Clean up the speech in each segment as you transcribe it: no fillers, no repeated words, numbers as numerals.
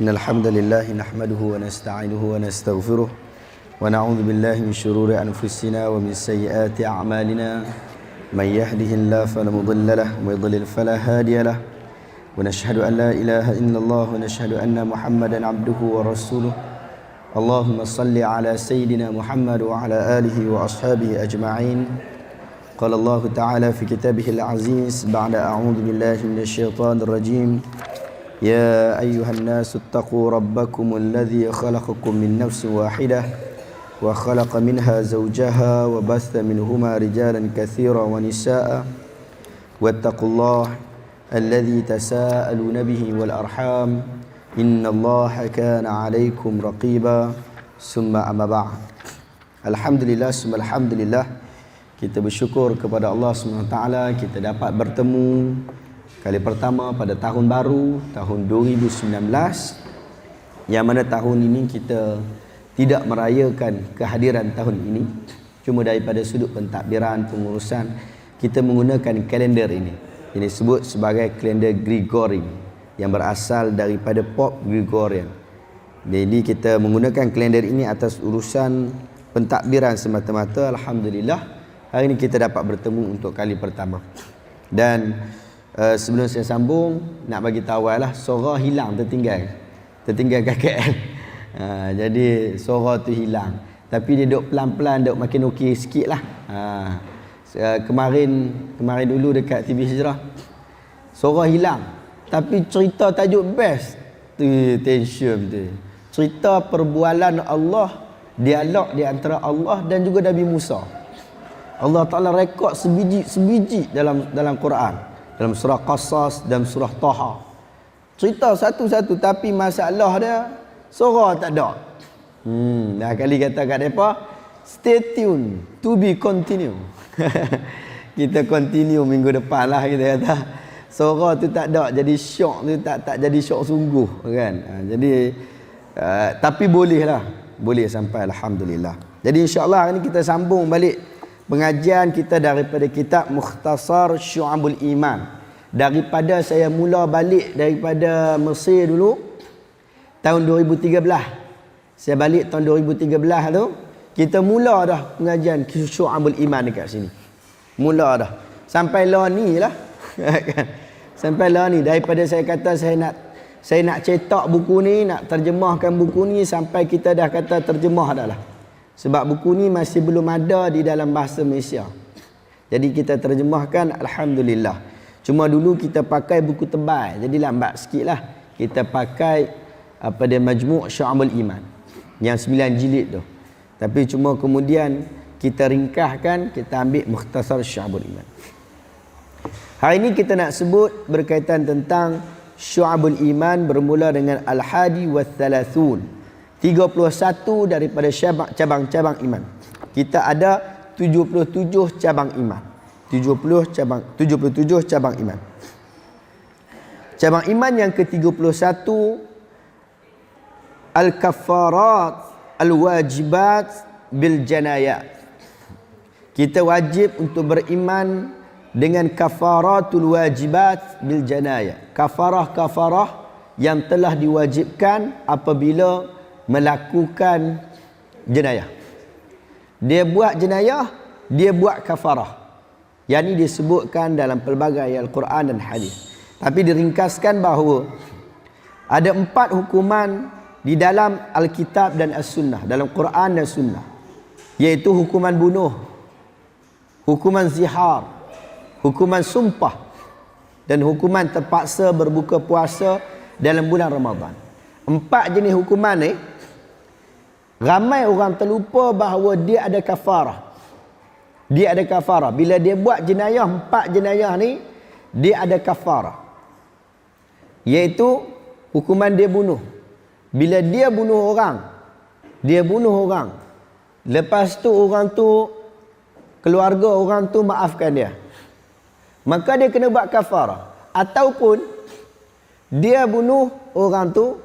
إن الحمد لله نحمده ونستعينه ونستغفره ونعوذ بالله من شرور أنفسنا ومن سيئات أعمالنا من يهده الله فلا مضل له ومن يضلل فلا هادي له ونشهد أن لا إله إلا الله ونشهد أن محمدا عبده ورسوله اللهم صل على سيدنا محمد وعلى آله وأصحابه أجمعين قال الله تعالى في كتابه العزيز بعد أعوذ بالله من الشيطان الرجيم يا أيها الناس اتقوا ربكم الذي خلقكم من نفس واحدة وخلق منها زوجها وبث منهما رجالا كثيرا ونساء واتقوا الله الذي تساءلون به والأرحام إن الله كان عليكم رقيبا ثم أما بعد Alhamdulillah summa alhamdulillah, kita bersyukur kepada Allah SWT kita dapat bertemu kali pertama pada tahun baru, tahun 2019, yang mana tahun ini kita tidak merayakan kehadiran tahun ini. Cuma daripada sudut pentadbiran, pengurusan, kita menggunakan kalender ini. Ini disebut sebagai kalender Gregorian yang berasal daripada Pope Gregorian. Jadi kita menggunakan kalender ini atas urusan pentadbiran semata-mata. Alhamdulillah, hari ini kita dapat bertemu untuk kali pertama. Dan sebelum saya sambung, nak bagi tahu lah, suara hilang, tertinggal kat KL. Jadi suara tu hilang, tapi dia duk pelan-pelan, duk makin okey sikit lah. Kemarin dulu dekat TV Hijrah, suara hilang, tapi cerita tajuk best tu, tension tu. Cerita perbualan Allah, dialog di antara Allah dan juga Nabi Musa. Allah Ta'ala rekod sebiji dalam Quran, dalam surah Qasas dan surah Taha. Cerita satu-satu, tapi masalah dia suara tak ada. Dah kali kata kat depa, stay tune, to be continue. Kita continue minggu depan lah, kita kata. Suara tu tak ada, jadi syok tu tak jadi syok sungguh kan. Jadi tapi boleh sampai, alhamdulillah. Jadi insya-Allah hari ni kita sambung balik pengajian kita daripada kitab Mukhtasar Syu'abul Iman. Daripada saya mula balik daripada Mesir dulu tahun 2013. Saya balik tahun 2013 tu, kita mula dah pengajian Syu'abul Iman dekat sini. Mula dah. Sampai lah ni lah. Sampai lah ni, daripada saya kata saya nak cetak buku ni, nak terjemahkan buku ni, sampai kita dah kata terjemah dah lah. Sebab buku ni masih belum ada di dalam bahasa Malaysia. Jadi kita terjemahkan, alhamdulillah. Cuma dulu kita pakai buku tebal, jadi lambat sikit lah. Kita pakai dia Majmu' Syu'abul Iman yang 9 jilid tu. Tapi cuma kemudian kita ringkaskan, kita ambil Mukhtasar Syu'abul Iman. Hari ini kita nak sebut berkaitan tentang Syu'abul Iman, bermula dengan Al-Hadi wa Thalathun, 31 daripada cabang-cabang iman. Kita ada 77 cabang iman. 77 cabang iman. Cabang iman yang ke-31, Al-Kaffarat Al-Wajibat Bil Janayat. Kita wajib untuk beriman dengan kafaratul wajibat bil janayat. Kafarah-kafarah yang telah diwajibkan apabila melakukan jenayah. Dia buat jenayah, dia buat kafarah. Yang ini disebutkan dalam pelbagai Al-Quran dan hadis. Tapi diringkaskan bahawa ada 4 hukuman di dalam Alkitab dan As-Sunnah, dalam Quran dan Sunnah, iaitu hukuman bunuh, hukuman zihar, hukuman sumpah, dan hukuman terpaksa berbuka puasa dalam bulan Ramadan. 4 jenis hukuman ni, ramai orang terlupa bahawa dia ada kafarah. Dia ada kafarah. Bila dia buat jenayah, 4 jenayah ni, dia ada kafarah. Iaitu hukuman dia bunuh. Bila dia bunuh orang, lepas tu orang tu, keluarga orang tu maafkan dia, maka dia kena buat kafarah. Ataupun dia bunuh orang tu,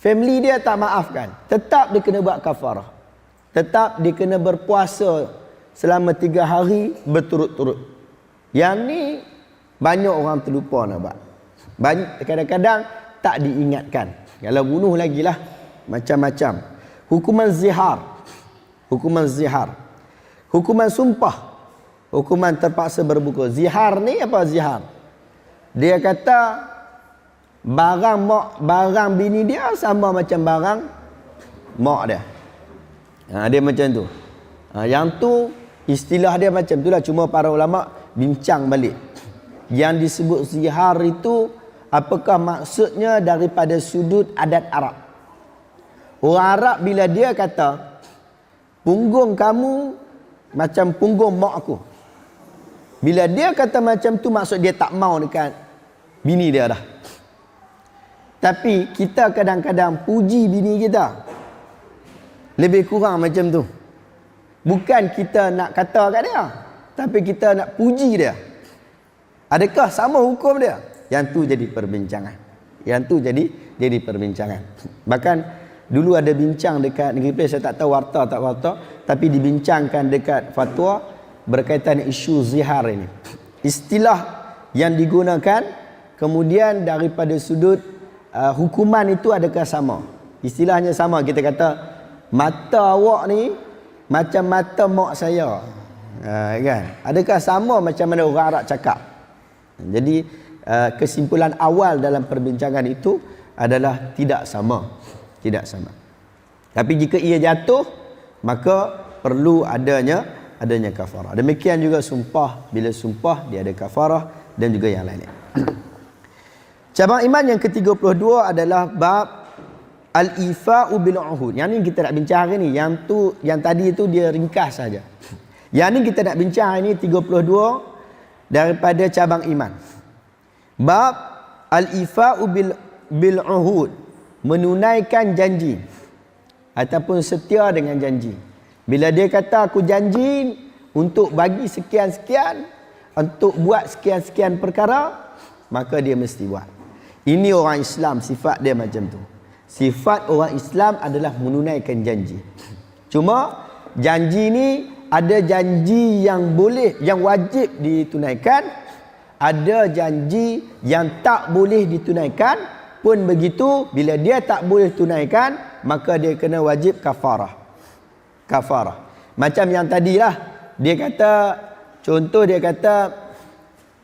family dia tak maafkan, tetap dia kena buat kafarah. Tetap dia kena berpuasa selama 3 hari berturut-turut. Yang ni banyak orang terlupa nak buat. Kadang-kadang tak diingatkan. Kalau bunuh lagi lah. Macam-macam. Hukuman zihar. Hukuman zihar. Hukuman sumpah. Hukuman terpaksa berbuka. Zihar ni apa zihar? Dia kata barang bini dia sama macam barang mak dia. Dia macam tu. Yang tu istilah dia macam tu lah. Cuma para ulama bincang balik. Yang disebut zihar itu apakah maksudnya daripada sudut adat Arab. Orang Arab bila dia kata punggung kamu macam punggung mak aku. Bila dia kata macam tu maksud dia tak mau dekat bini dia dah. Tapi kita kadang-kadang puji bini kita. Lebih kurang macam tu. Bukan kita nak kata kat dia, tapi kita nak puji dia. Adakah sama hukum dia? Yang tu jadi perbincangan. Yang tu jadi perbincangan. Bahkan dulu ada bincang dekat negeri Perlis, saya tak tahu warta tak warta, tapi dibincangkan dekat fatwa berkaitan isu zihar ini. Istilah yang digunakan kemudian daripada sudut hukuman itu adakah sama? Istilahnya sama. Kita kata mata awak ni macam mata mak saya. Kan? Adakah sama macam mana orang Arab cakap? Jadi kesimpulan awal dalam perbincangan itu adalah tidak sama. Tidak sama. Tapi jika ia jatuh, maka perlu adanya kafarah. Demikian juga sumpah. Bila sumpah dia ada kafarah dan juga yang lainnya. Cabang iman yang ke-32 adalah bab al-ifa'u bil uhud. Yang ni kita nak bincang hari ni. Yang tadi itu dia ringkas saja. Yang ni kita nak bincang hari ni 32 daripada cabang iman. Bab al-ifa'u bil uhud. Menunaikan janji ataupun setia dengan janji. Bila dia kata aku janji untuk bagi sekian-sekian, untuk buat sekian-sekian perkara, maka dia mesti buat. Ini orang Islam, sifat dia macam tu. Sifat orang Islam adalah menunaikan janji. Cuma janji ni ada janji yang boleh, yang wajib ditunaikan, ada janji yang tak boleh ditunaikan. Pun begitu, bila dia tak boleh tunaikan, maka dia kena wajib kafarah. Kafarah. Macam yang tadilah, dia kata, contoh dia kata,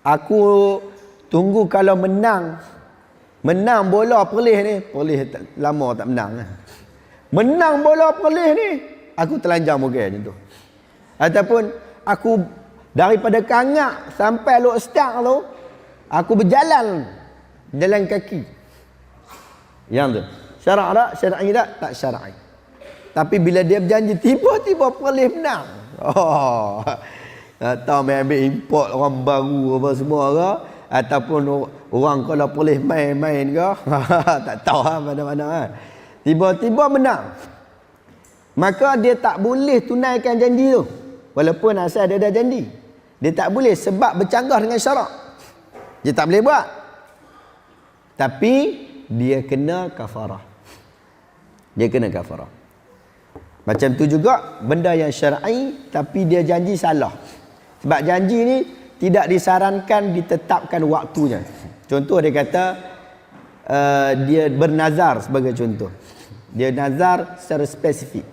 aku tunggu kalau menang bola perlis ni, perlis lama tak menang. Menang bola perlis ni, aku telanjang muka macam tu. Ataupun aku daripada Kangak sampai Lok Stang tu, aku berjalan kaki. Yang tu syarak tak? Syar'i tak? Tak syar'i. Tapi bila dia berjanji tiba-tiba perlis menang. Tak tahu main ambil import orang baru apa semua ke, ataupun orang kalau perlis main-main ke. Tak tahu mana-mana kan. Tiba-tiba menang. Maka dia tak boleh tunaikan janji tu. Walaupun asal dia dah janji. Dia tak boleh sebab bercanggah dengan syarak. Dia tak boleh buat. Tapi dia kena kafarah. Dia kena kafarah. Macam tu juga benda yang syar'i tapi dia janji salah. Sebab janji ni tidak disarankan ditetapkan waktunya. Contoh dia kata dia bernazar sebagai contoh. Dia nazar secara spesifik.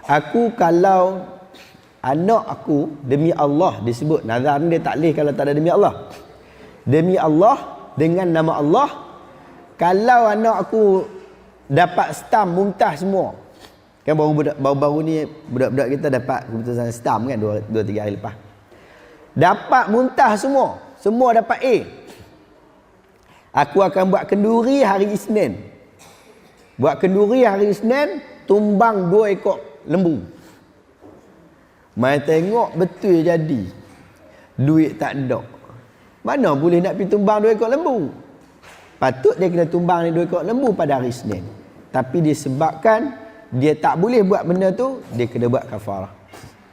Aku kalau anak aku demi Allah, disebut nazar ni dia tak boleh kalau tak ada demi Allah. Demi Allah dengan nama Allah, kalau anak aku dapat stam muntah semua. Kan baru-baru ni budak-budak kita dapat keputusan stam kan 2-3 hari lepas. Dapat muntah semua. Semua dapat A. Aku akan buat kenduri hari Isnin. Buat kenduri hari Isnin, tumbang 2 ekor lembu. Mai tengok betul jadi. Duit tak ada. Mana boleh nak pergi tumbang 2 ekor lembu? Patut dia kena tumbang ni 2 ekor lembu pada hari Isnin. Tapi disebabkan dia tak boleh buat benda tu, dia kena buat kafarah.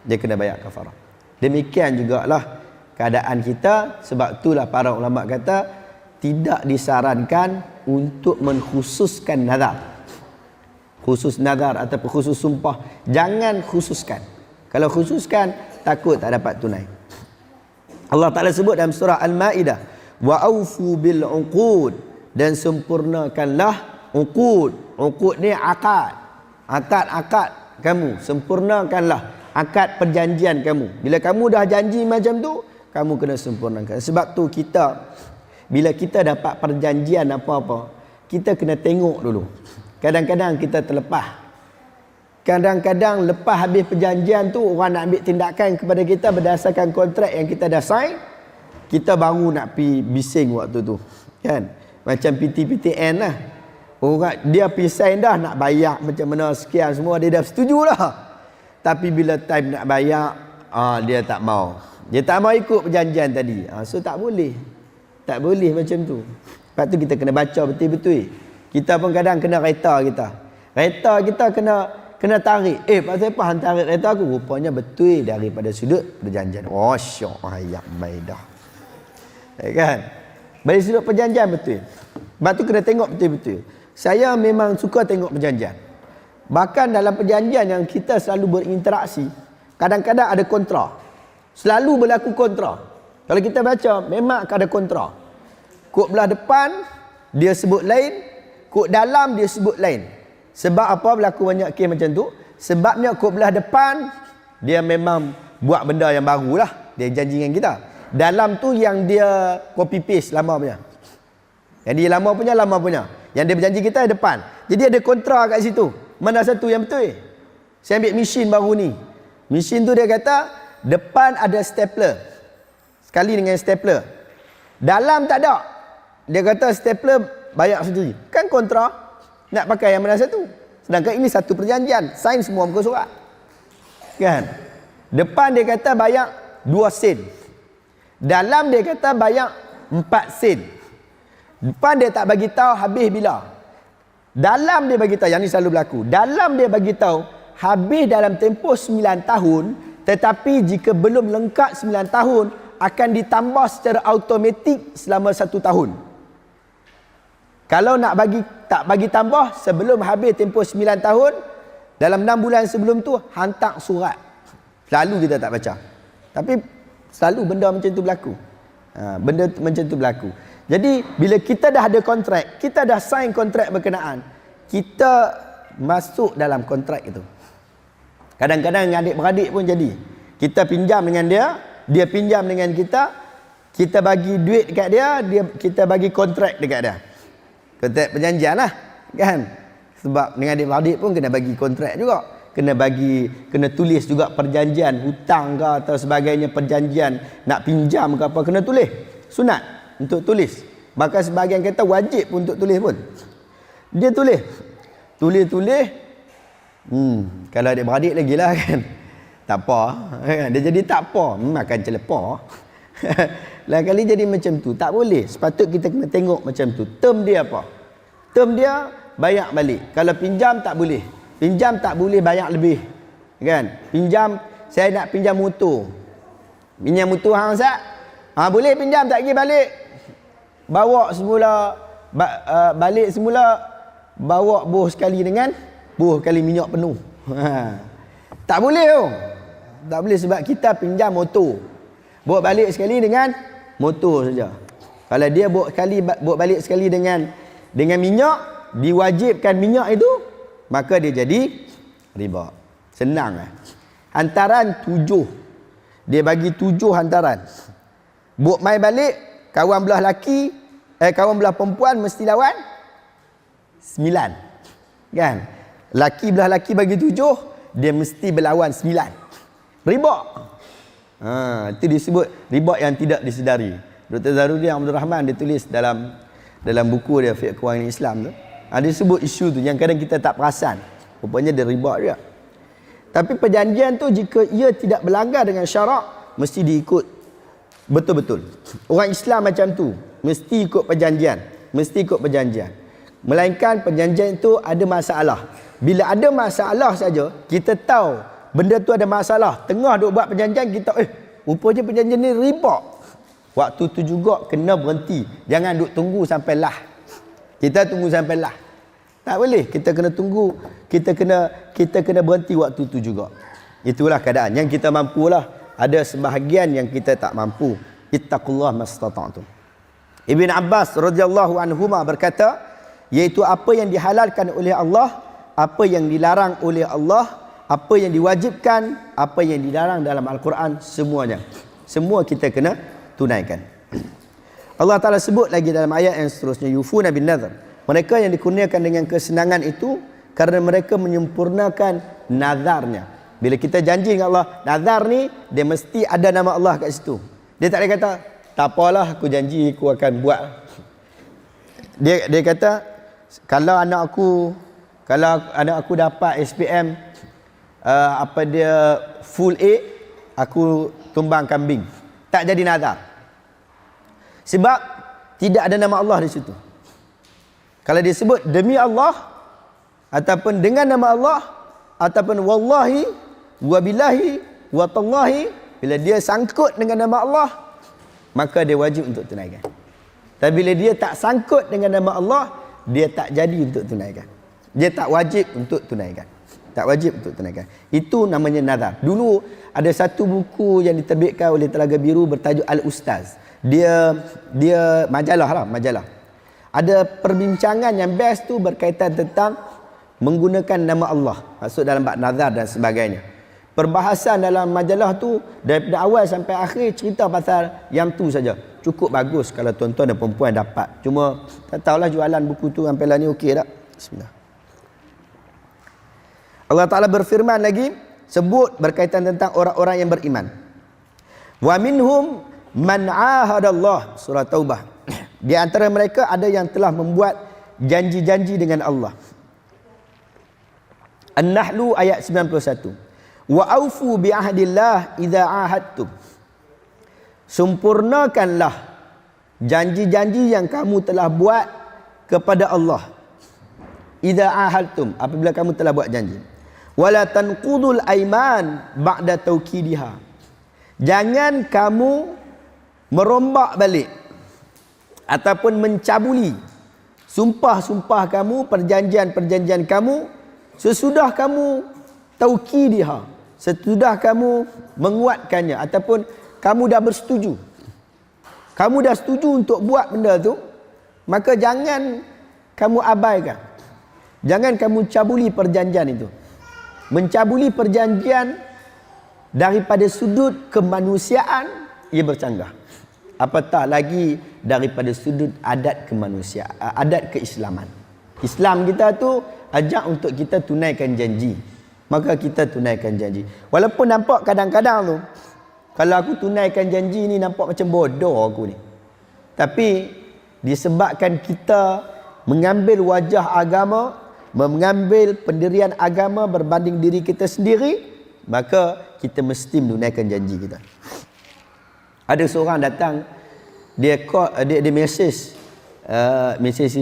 Dia kena bayar kafarah. Demikian jugalah keadaan kita. Sebab itulah para ulama kata tidak disarankan untuk mengkhususkan nazar. Khusus nazar ataupun khusus sumpah, jangan khususkan. Kalau khususkan, takut tak dapat tunai. Allah Ta'ala sebut dalam surah Al-Ma'idah, wa aufu bil uqud, dan sempurnakanlah Uqud ni akad. Akad kamu. Sempurnakanlah akad perjanjian kamu. Bila kamu dah janji macam tu, kamu kena sempurnakan. Sebab tu bila kita dapat perjanjian apa-apa, kita kena tengok dulu. Kadang-kadang kita terlepas. Kadang-kadang lepas habis perjanjian tu, orang nak ambil tindakan kepada kita berdasarkan kontrak yang kita dah sign, kita baru nak pergi bising waktu tu. Kan? Macam PTPTN lah. Orang dia pergi sign dah, nak bayar macam mana sekian semua, dia dah setuju lah. Tapi bila time nak bayar, dia tak mau. Dia tak mau ikut perjanjian tadi. So tak boleh. Tak boleh macam tu. Lepas tu kita kena baca betul-betul. Kita pun kadang kena reta kita. Reta kita kena tarik. Pasal apa hang tarik reta aku? Rupanya betul daripada sudut perjanjian. Oh, syok ayat maidah. Kan? Dari sudut perjanjian betul. Sebab tu kena tengok betul-betul. Saya memang suka tengok perjanjian. Bahkan dalam perjanjian yang kita selalu berinteraksi, kadang-kadang ada kontra. Selalu berlaku kontra. Kalau kita baca, memang akan ada kontra. Kod belah depan, dia sebut lain. Kod dalam, dia sebut lain. Sebab apa berlaku banyak kes macam tu? Sebabnya kod belah depan, dia memang buat benda yang baru lah. Dia janji dengan kita. Dalam tu yang dia copy paste lama punya. Yang dia lama punya. Yang dia berjanji kita depan. Jadi ada kontra kat situ. Mana satu yang betul? Saya ambil mesin baru ni. Mesin tu dia kata, depan ada stapler. Sekali dengan stapler. Dalam tak ada. Dia kata stapler bayar sendiri. Kan kontra. Nak pakai yang mana satu? Sedangkan ini satu perjanjian. Sign semua muka surat. Kan? Depan dia kata bayar 2 sen. Dalam dia kata bayar 4 sen. Depan dia tak bagi tahu habis bila. Dalam dia bagi tahu, yang ni selalu berlaku. Dalam dia bagi tahu habis dalam tempoh 9 tahun, tetapi jika belum lengkap 9 tahun akan ditambah secara automatik selama 1 tahun. Kalau nak tak bagi tambah sebelum habis tempoh 9 tahun, dalam 6 bulan sebelum tu hantar surat. Selalu kita tak baca. Tapi selalu benda macam tu berlaku. Benda macam tu berlaku. Jadi bila kita dah ada kontrak, kita dah sign kontrak berkenaan, kita masuk dalam kontrak itu. Kadang-kadang dengan adik-beradik pun jadi. Kita pinjam dengan dia pinjam dengan kita bagi duit dekat dia, kita bagi kontrak dekat dia. Kontrak perjanjian lah, kan? Sebab dengan adik-beradik pun kena bagi kontrak juga. Kena tulis juga perjanjian hutang ke atau sebagainya, perjanjian nak pinjam ke apa, kena tulis. Sunat untuk tulis. Bahkan sebahagian kata wajib pun untuk tulis pun. Dia tulis. Kalau adik-beradik lagi lah kan. Tak apa. Dia jadi tak apa. Makan celepah. Lain kali jadi macam tu. Tak boleh. Sepatut kita kena tengok macam tu. Term dia apa? Term dia bayar balik. Kalau pinjam tak boleh. Pinjam tak boleh bayar lebih. Kan? Pinjam, saya nak pinjam motor. Pinjam motor hang Ustaz? Boleh pinjam tak pergi balik. Bawa semula balik semula, bawa buh sekali dengan buh kali minyak penuh. Tak boleh tu. Tak boleh sebab kita pinjam motor. Bawa balik sekali dengan motor saja. Kalau dia bawa balik sekali dengan minyak, diwajibkan minyak itu, maka dia jadi riba. Senang lah. Hantaran 7. Dia bagi 7 hantaran. Bawa mai balik, kawan belah perempuan mesti lawan 9. Kan? Laki belah laki bagi 7, dia mesti berlawan 9. Riba. Itu disebut riba yang tidak disedari. Dr. Zarudin Abdul Rahman dia tulis dalam buku dia Fiqh Kewangan Islam tu. Dia sebut isu tu yang kadang kita tak perasan. Rupanya dia riba juga. Tapi perjanjian tu jika ia tidak berlanggar dengan syarak, mesti diikut betul-betul. Orang Islam macam tu, mesti ikut perjanjian. Melainkan perjanjian itu ada masalah. Bila ada masalah saja, kita tahu benda tu ada masalah. Tengah duk buat perjanjian, kita rupanya perjanjian ni riba. Waktu tu juga kena berhenti. Jangan duk tunggu sampai lah. Kita tunggu sampai lah. Tak boleh. Kita kena tunggu. Kita kena berhenti waktu tu juga. Itulah keadaan. Yang kita mampulah. Ada sebahagian yang kita tak mampu. Ittaqullah mastata'tum. Ibn Abbas radhiyallahu anhuma berkata, iaitu apa yang dihalalkan oleh Allah, apa yang dilarang oleh Allah, apa yang diwajibkan, apa yang dilarang dalam Al-Quran, semuanya. Semua kita kena tunaikan. Allah Ta'ala sebut lagi dalam ayat yang seterusnya, yufuna bin nadhr. Mereka yang dikurniakan dengan kesenangan itu kerana mereka menyempurnakan nazarnya. Bila kita janji dengan Allah, nazar ni dia mesti ada nama Allah kat situ. Dia tak boleh kata, tak apalah aku janji aku akan buat. Dia kata, kalau anak aku dapat SPM apa dia full A, aku tumbang kambing. Tak jadi nazar. Sebab tidak ada nama Allah di situ. Kalau dia sebut demi Allah ataupun dengan nama Allah ataupun wallahi wabillahi watallahi, bila dia sangkut dengan nama Allah, maka dia wajib untuk tunaikan. Tapi bila dia tak sangkut dengan nama Allah, dia tak jadi untuk tunaikan. Dia tak wajib untuk tunaikan. Tak wajib untuk tunaikan. Itu namanya nazar. Dulu ada satu buku yang diterbitkan oleh Telaga Biru bertajuk Al-Ustaz. Dia majalah. Ada perbincangan yang best tu berkaitan tentang menggunakan nama Allah. Maksud dalam bab nazar dan sebagainya. Perbahasan dalam majalah tu daripada awal sampai akhir cerita pasal yang tu saja. Cukup bagus kalau tuan-tuan dan puan-puan dapat. Cuma tak tahulah jualan buku tu sampai lah ni okey tak? Bismillah. Allah Ta'ala berfirman lagi, sebut berkaitan tentang orang-orang yang beriman. Wa minhum man ahadallah, surah Taubah. Di antara mereka ada yang telah membuat janji-janji dengan Allah. An-Nahlu ayat 91. Wa aufu bi ahdillah idza ahadtum. Sempurnakanlah janji-janji yang kamu telah buat kepada Allah. Idza ahadtum, apabila kamu telah buat janji. Wala tanqudul aiman ba'da taukidiha. Jangan kamu merombak balik ataupun mencabuli sumpah-sumpah kamu, perjanjian-perjanjian kamu sesudah kamu taukidiha, sesudah kamu menguatkannya ataupun kamu dah bersetuju. Kamu dah setuju untuk buat benda tu, maka jangan kamu abaikan. Jangan kamu cabuli perjanjian itu. Mencabuli perjanjian daripada sudut kemanusiaan, ia bercanggah. Apatah lagi daripada sudut adat kemanusiaan, adat keislaman. Islam kita tu ajak untuk kita tunaikan janji. Maka kita tunaikan janji. Walaupun nampak kadang-kadang tu, kalau aku tunaikan janji ni nampak macam bodoh aku ni. Tapi disebabkan kita mengambil wajah agama, mengambil pendirian agama berbanding diri kita sendiri, maka kita mesti menunaikan janji kita. Ada seorang datang, dia message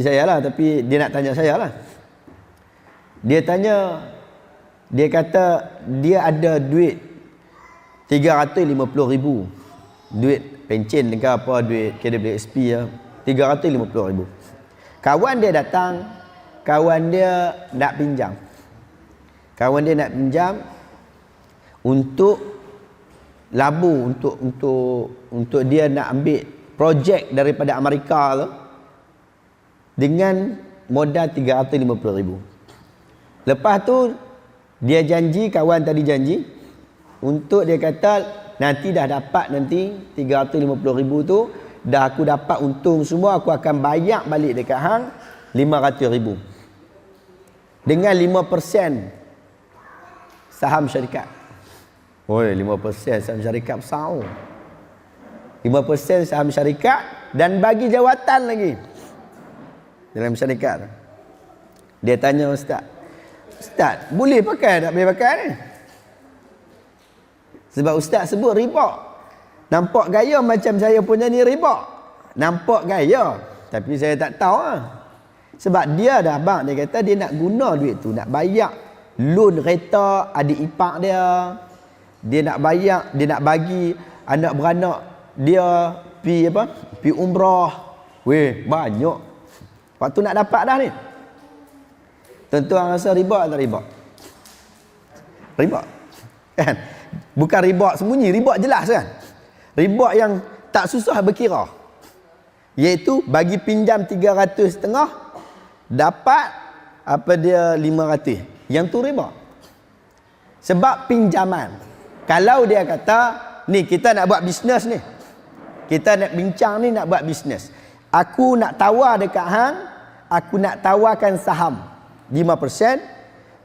saya lah, tapi dia nak tanya saya lah. Dia kata dia ada duit 350,000, duit pencen ke apa, duit KWSP ya, 350,000. Kawan dia datang, kawan dia nak pinjam. Kawan dia nak pinjam untuk labu, untuk dia nak ambil projek daripada Amerika tu dengan modal 350,000. Lepas tu dia janji, kawan tadi janji untuk, dia kata nanti dah dapat, nanti 350,000 tu dah aku dapat untung semua, aku akan bayar balik dekat hang 500,000 dengan 5% saham syarikat. Oi, 5% saham syarikat besar. 5% saham syarikat dan bagi jawatan lagi dalam syarikat. Dia tanya ustaz, boleh pakai tak boleh pakai ni? Sebab ustaz sebut riba. Nampak gaya macam saya punya ni riba. Nampak gaya, tapi saya tak tahu lah. Sebab dia dah bang, dia kata dia nak guna duit tu, nak bayar loan kereta adik ipar dia. Dia nak bayar, dia nak bagi anak beranak dia pi umrah. Weh, banyak. Waktu nak dapat dah ni. Tuan-tuan rasa riba atau riba? Riba. Kan? Bukan riba sembunyi, riba jelas kan? Riba yang tak susah berkira. Iaitu bagi pinjam 300,500, dapat apa dia 500. Yang tu riba. Sebab pinjaman. Kalau dia kata, ni kita nak buat bisnes ni. Kita nak bincang ni nak buat bisnes. Aku nak tawar dekat hang, aku nak tawarkan saham 5%,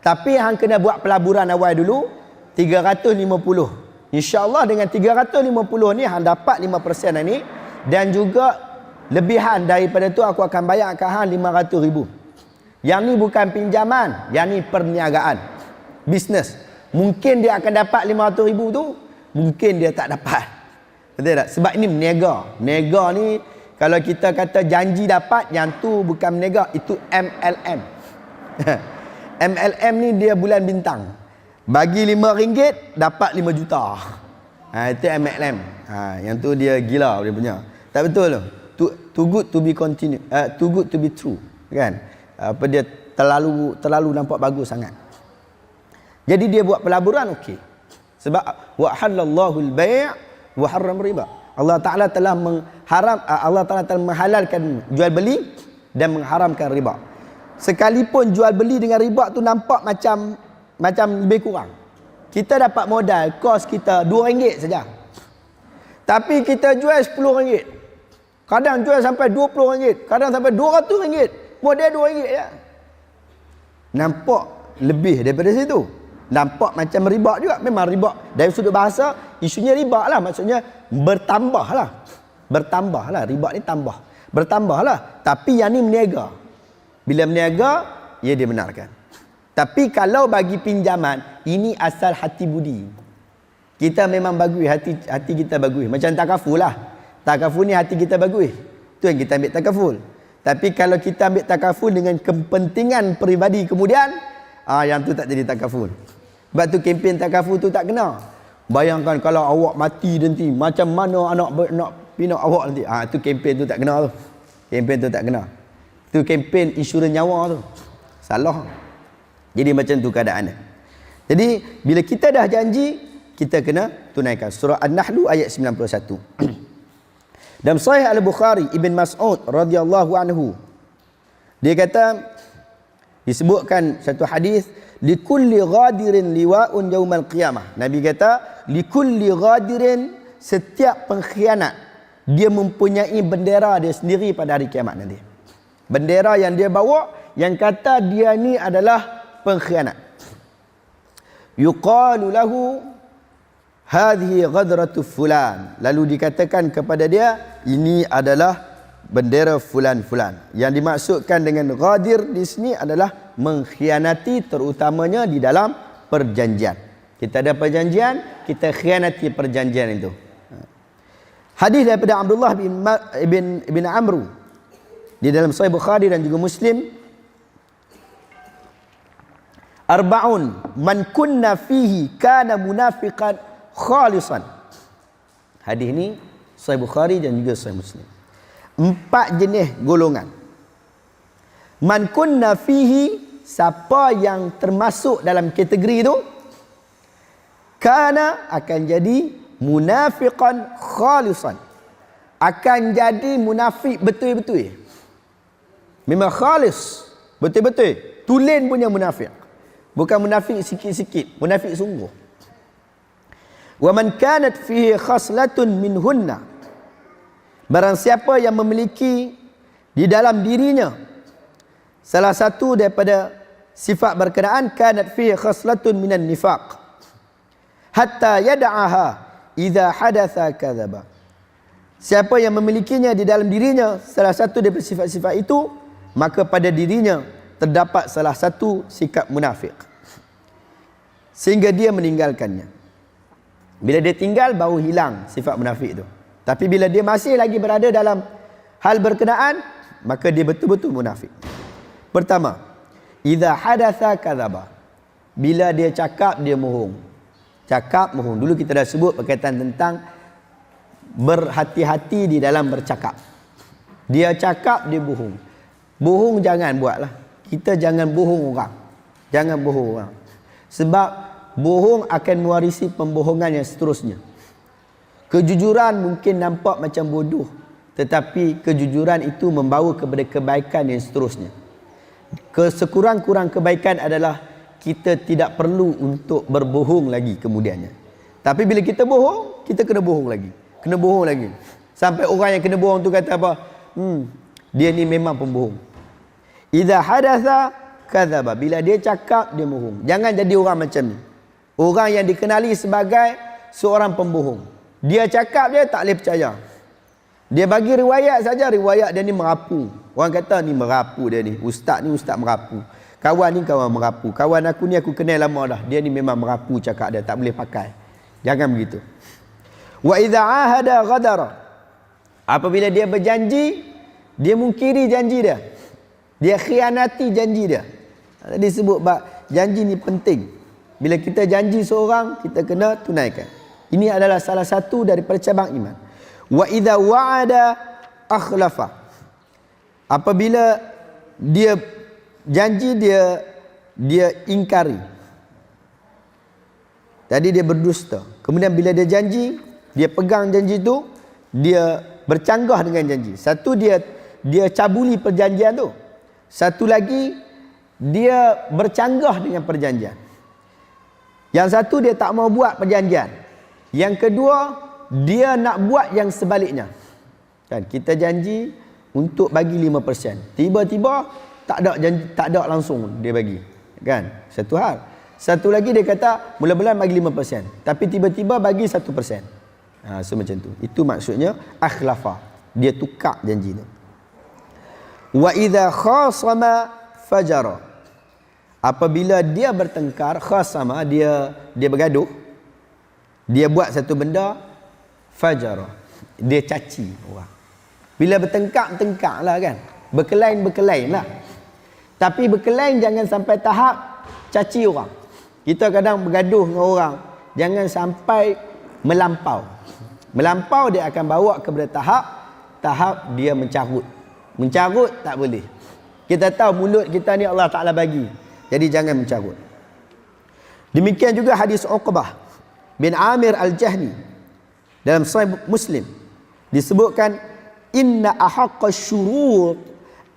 tapi hang kena buat pelaburan awal dulu 350. InsyaAllah dengan 350 ni hang dapat 5% ni, dan juga lebihan daripada tu aku akan bayar kat hang 500,000. Yang ni bukan pinjaman, yang ni perniagaan, bisnes. Mungkin dia akan dapat 500,000 tu, mungkin dia tak dapat. Betul tak? Sebab ini meniaga. Meniaga ni kalau kita kata janji dapat, yang tu bukan meniaga, itu MLM. MLM ni dia bulan bintang. Bagi RM5 dapat 5 juta. Itu MLM. Yang tu dia gila dia punya. Tak betul tu. Too good to be continue. Too good to be true. Kan? Apa dia terlalu nampak bagus sangat. Jadi dia buat pelaburan okey. Sebab wa halallahu al-bai' wa harram riba. Allah Taala telah menghalalkan jual beli dan mengharamkan riba. Sekalipun jual beli dengan riba tu nampak macam lebih kurang. Kita dapat modal kos kita RM2 saja. Tapi kita jual RM10. Kadang jual sampai RM20, kadang sampai RM200. Modal RM2 je. Nampak lebih daripada situ. Nampak macam riba juga. Memang riba. Dari sudut bahasa, isunya riba lah. Maksudnya bertambah lah. Bertambah lah. Riba ni tambah. Bertambah lah. Tapi yang ni meniaga. Bila meniaga, ia dibenarkan. Tapi kalau bagi pinjaman, ini asal hati budi. Kita memang bagus. Hati kita bagus. Macam takaful lah. Takaful ni hati kita bagus. Tu yang kita ambil takaful. Tapi kalau kita ambil takaful dengan kepentingan peribadi kemudian, yang tu tak jadi takaful. Sebab tu kempen takaful tu tak kena. Bayangkan kalau awak mati nanti, macam mana nak pinak awak nanti. Tu kempen tu tak kena tu. Kempen tu tak kena. Tu kempen insurans nyawa tu. Salah. Jadi macam tu keadaannya. Jadi bila kita dah janji, kita kena tunaikan. Surah An-Nahl ayat 91. Dalam Sahih Al-Bukhari Ibn Mas'ud radhiyallahu anhu, dia kata, disebutkan satu hadis, likulli ghadirin liwa'un yaumal qiyamah. Nabi kata, likulli ghadirin, setiap pengkhianat dia mempunyai bendera dia sendiri pada hari kiamat nanti. Bendera yang dia bawa yang kata dia ni adalah pengkhianat. Yuqalu lahu hadhihi ghadratu fulan. Lalu dikatakan kepada dia, ini adalah bendera fulan-fulan. Yang dimaksudkan dengan ghadir di sini adalah mengkhianati, terutamanya di dalam perjanjian. Kita ada perjanjian, kita khianati perjanjian itu. Hadis daripada Abdullah bin Amr di dalam Sahih Bukhari dan juga Muslim. Arba'un man kunna fihi kana munafiqan khalisan. Hadis ini Sahih Bukhari dan juga Sahih Muslim. 4 jenis golongan. Man kunna fihi, siapa yang termasuk dalam kategori itu, kana akan jadi munafiqan khalisan. Akan jadi munafik betul-betul. Memang khalis, betul-betul. Tulen punya munafik. Bukan munafik sikit-sikit, munafik sungguh. Wa man kanat fihi khaslatun minhunna, barang siapa yang memiliki di dalam dirinya salah satu daripada sifat berkenaan, kanat fihi khaslatun minan nifaq hatta yad'aha idza hadatha kadzaba. Siapa yang memilikinya di dalam dirinya salah satu daripada sifat-sifat itu, maka pada dirinya terdapat salah satu sikap munafik sehingga dia meninggalkannya. Bila dia tinggal, baru hilang sifat munafik itu. Tapi bila dia masih lagi berada dalam hal berkenaan, maka dia betul-betul munafik. Pertama, idza hadatha kadzaba. Bila dia cakap, dia bohong. Cakap, bohong. Dulu kita dah sebut berkaitan tentang berhati-hati di dalam bercakap. Dia cakap, dia bohong. Bohong jangan buatlah. Kita jangan bohong orang. Jangan bohong orang. Sebab bohong akan mewarisi pembohongan yang seterusnya. Kejujuran mungkin nampak macam bodoh, tetapi kejujuran itu membawa kepada kebaikan yang seterusnya. Sekurang-kurang kebaikan adalah kita tidak perlu untuk berbohong lagi kemudiannya. Tapi bila kita bohong, kita kena bohong lagi. Kena bohong lagi. Sampai orang yang kena bohong tu kata apa? Dia ni memang pembohong. Idza hadatsa kadzaba. Bila dia cakap, dia bohong. Jangan jadi orang macam ni. Orang yang dikenali sebagai seorang pembohong. Dia cakap dia tak boleh percaya. Dia bagi riwayat saja, riwayat dia ni merapu. Orang kata ni merapu dia ni. Ustaz ni ustaz merapu. Kawan ni kawan merapu. Kawan aku ni aku kenal lama dah. Dia ni memang merapu cakap dia, tak boleh pakai. Jangan begitu. Wa idza ahada ghadara. Apabila dia berjanji, dia mungkiri janji dia. Dia khianati janji dia. Tadi sebut janji ni penting. Bila kita janji seorang, kita kena tunaikan. Ini adalah salah satu daripada cabang iman. Wa idza wa'ada akhlafa. Apabila dia janji, dia ingkari. Tadi dia berdusta. Kemudian bila dia janji, dia pegang janji tu, dia bercanggah dengan janji. Satu dia cabuli perjanjian tu. Satu lagi dia bercanggah dengan perjanjian. Yang satu dia tak mau buat perjanjian. Yang kedua dia nak buat yang sebaliknya. Kan kita janji untuk bagi 5%. Tiba-tiba tak ada janji, tak ada langsung dia bagi. Kan? Satu hal. Satu lagi dia kata mula-mula bagi 5%, tapi tiba-tiba bagi 1%. Semacam tu. Itu maksudnya akhlafa. Dia tukar janji tu. Wa idza khasama fajara. Apabila dia bertengkar, khasama dia bergaduh, dia buat satu benda, fajara. Dia caci orang. Bila bertengkar lah kan. Berkelain lah. Tapi berkelain jangan sampai tahap caci orang. Kita kadang bergaduh dengan orang, jangan sampai melampau. Melampau dia akan bawa kepada tahap dia mencarut. Mencarut tak boleh. Kita tahu mulut kita ni Allah Ta'ala bagi. Jadi jangan mencarut. Demikian juga hadis Uqbah bin Amir Al-Jahni dalam Sahih Muslim disebutkan, inna ahaqqa syurut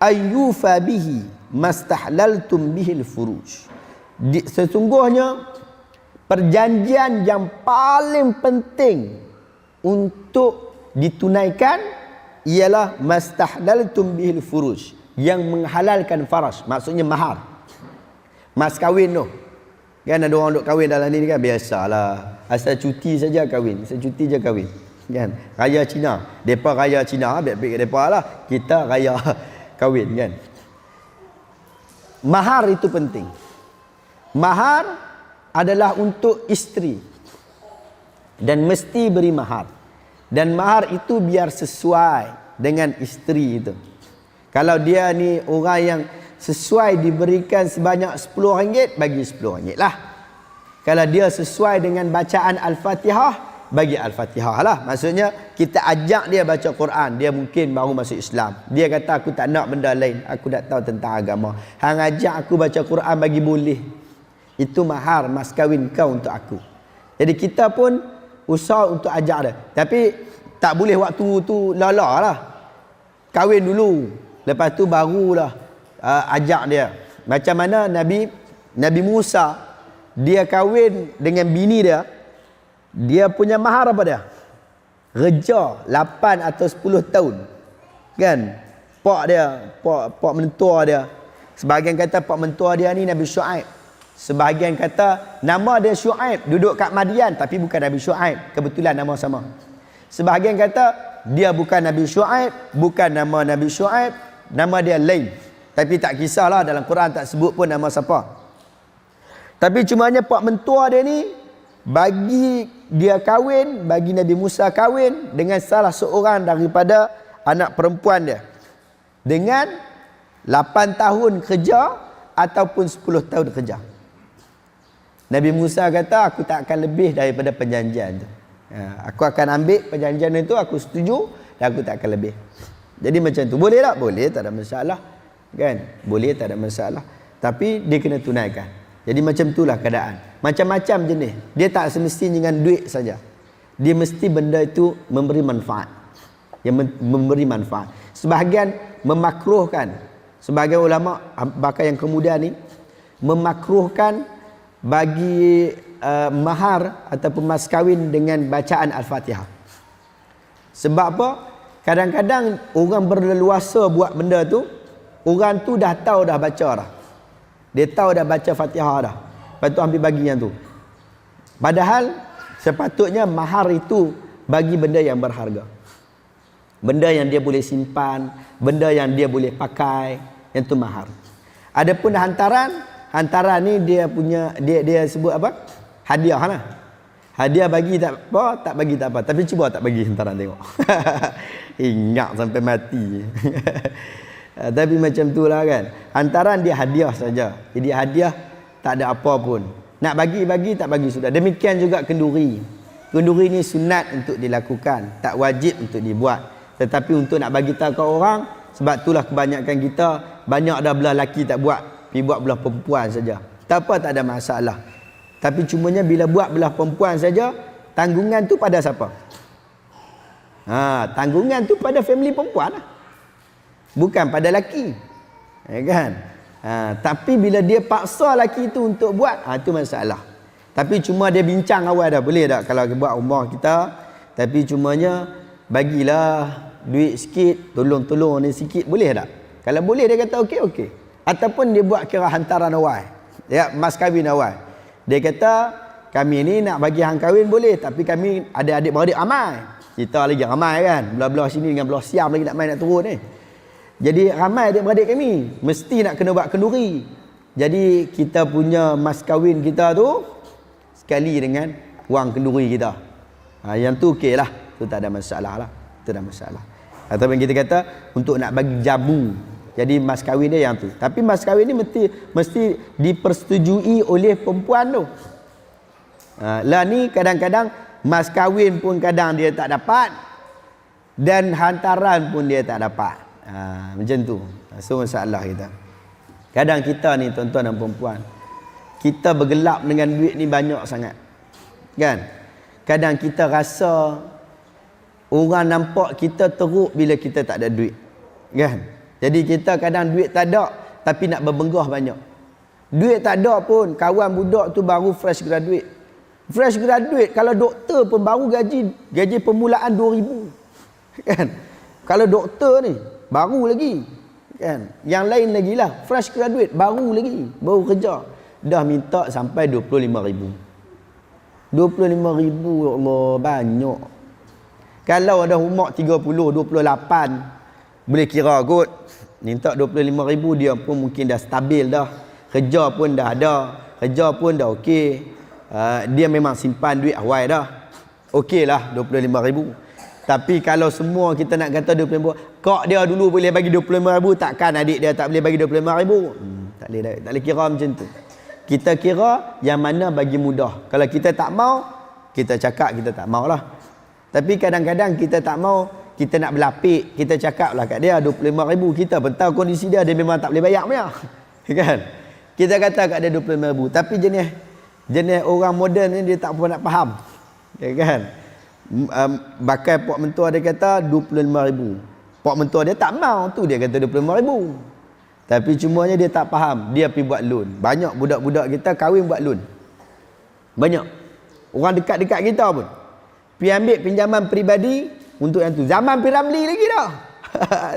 ayyufa bihi mastahlaltum bihil furuj. Sesungguhnya perjanjian yang paling penting untuk ditunaikan ialah mastahlaltum bihil furuj, yang menghalalkan faraj, maksudnya mahar, mas kahwin tu. Kan ada orang duk kahwin dalam ni kan, biasalah, asal cuti saja kahwin, asal cuti je kahwin. Kan raya Cina, depa raya Cina baik-baik depa lah, kita raya kahwin kan. Mahar itu penting. Mahar adalah untuk isteri dan mesti beri mahar. Dan mahar itu biar sesuai dengan isteri itu. Kalau dia ni orang yang sesuai diberikan sebanyak RM10, bagi RM10 lah. Kalau dia sesuai dengan bacaan Al-Fatihah, bagi Al-Fatihah lah. Maksudnya kita ajak dia baca Quran, dia mungkin baru masuk Islam. Dia kata aku tak nak benda lain, aku tak tahu tentang agama. Hang ajak aku baca Quran, bagi boleh. Itu mahar, mas kahwin kau untuk aku. Jadi kita pun usaha untuk ajak dia. Tapi tak boleh waktu tu lala lah. Kahwin dulu, lepas tu barulah ajak dia. Macam mana Nabi Musa, dia kahwin dengan bini dia, dia punya mahar apa dia? Reja 8 atau 10 tahun. Kan? Pak mentua dia. Sebahagian kata pak mentua dia ni Nabi Syuaib. Sebahagian kata nama dia Syuaib, duduk kat Madian, tapi bukan Nabi Syuaib, kebetulan nama sama. Sebahagian kata dia bukan Nabi Syuaib, bukan nama Nabi Syuaib, nama dia lain. Tapi tak kisahlah, dalam Quran tak sebut pun nama siapa. Tapi cumanya pak mentua dia ni bagi dia kahwin, bagi Nabi Musa kahwin dengan salah seorang daripada anak perempuan dia, dengan 8 tahun kerja ataupun 10 tahun kerja. Nabi Musa kata aku tak akan lebih daripada perjanjian tu. Aku akan ambil perjanjian itu, aku setuju, dan aku tak akan lebih. Jadi macam tu. Boleh tak? Boleh, tak ada masalah. Kan? Boleh, tak ada masalah. Tapi dia kena tunaikan. Jadi macam itulah keadaan. Macam-macam jenis. Dia tak semestinya dengan duit saja. Dia mesti benda itu memberi manfaat. Yang memberi manfaat. Sebahagian memakruhkan sebagai ulama bakal yang kemudian ni memakruhkan bagi mahar ataupun mas kahwin dengan bacaan Al-Fatihah. Sebab apa? Kadang-kadang orang berleluasa buat benda tu, orang tu dah tahu dah baca dah. Dia tahu dah baca Fatihah dah. Lepas tu ambil bagi yang tu. Padahal sepatutnya mahar itu bagi benda yang berharga. Benda yang dia boleh simpan, benda yang dia boleh pakai, yang tu mahar. Adapun hantaran ni dia punya dia sebut apa? Hadiah lah. Hadiah bagi tak apa, tak bagi tak apa. Tapi cuba tak bagi hantaran tengok. Ingat sampai mati. Tapi macam tu lah kan. Hantaran dia hadiah saja. Jadi hadiah tak ada apa pun. Nak bagi tak bagi sudah. Demikian juga kenduri. Kenduri ni sunat untuk dilakukan, tak wajib untuk dibuat. Tetapi untuk nak bagi tahu ke orang, sebab itulah kebanyakan kita banyak dah belah lelaki tak buat, pergi buat belah perempuan saja. Tak apa, tak ada masalah. Tapi cumanya bila buat belah perempuan saja, tanggungan tu pada siapa? Tanggungan tu pada family perempuan lah. Bukan pada lelaki. Ya kan? Tapi bila dia paksa lelaki tu untuk buat, itu masalah. Tapi cuma dia bincang awal dah, boleh tak kalau buat rumah kita, tapi cumanya bagilah duit sikit, tolong ni sikit, boleh tak? Kalau boleh dia kata okey. Ataupun dia buat kira hantaran awal. Ya, mas kahwin awal. Dia kata kami ni nak bagi hang kahwin boleh, tapi kami ada adik-beradik ramai. Kita lagi ramai kan, belah-belah sini dengan belah Siam lagi nak main nak turun ni. Jadi ramai adik-beradik kami, mesti nak kena buat kenduri. Jadi kita punya mas kahwin kita tu sekali dengan wang kenduri kita. Yang tu okey lah, tu tak ada masalah lah. Tu tak ada masalah. Ataupun kita kata untuk nak bagi jabu, jadi mas kahwin dia yang tu. Tapi mas kahwin ni mesti dipersetujui oleh perempuan tu. Lah ni kadang-kadang mas kahwin pun kadang dia tak dapat, dan hantaran pun dia tak dapat. Macam tu. So masalah kita. Kadang kita ni tuan-tuan dan perempuan, kita bergelap dengan duit ni banyak sangat. Kan? Kadang kita rasa orang nampak kita teruk bila kita tak ada duit. Kan? Jadi kita kadang duit tak ada, tapi nak berbenggah banyak. Duit tak ada pun, kawan budak tu baru fresh graduate. Fresh graduate, kalau doktor pun baru gaji permulaan 2,000. Kan? Kalau doktor ni, baru lagi. Kan? Yang lain lagi lah, fresh graduate, baru lagi. Baru kerja. Dah minta sampai 25,000. 25,000, ya Allah, banyak. Kalau ada umur 30, 28, boleh kira kot. Minta 25,000, dia pun mungkin dah stabil dah. Kerja pun dah ada. Kerja pun dah okey. Dia memang simpan duit awal dah. Okey lah 25,000. Tapi kalau semua kita nak kata 25,000, kak dia dulu boleh bagi 25,000, takkan adik dia tak boleh bagi 25,000? Tak boleh kira macam tu. Kita kira yang mana bagi mudah. Kalau kita tak mau, kita cakap kita tak mau lah. Tapi kadang-kadang kita tak mau, kita nak berlapik, kita cakap lah kat dia 25,000, kita pun tahu kondisi dia memang tak boleh bayar punya. Kan? Kita kata kat dia 25,000, tapi jenis orang moden ni dia tak pernah nak faham. Kan? Bakal Pak Mentua dia kata 25,000. Pak Mentua dia tak mau, tu dia kata 25,000. Tapi cumanya dia tak faham, dia pergi buat loan. Banyak budak-budak kita kahwin buat loan. Banyak. Orang dekat-dekat kita pun pergi ambil pinjaman peribadi untuk yang tu. Zaman Piramli lagi dah.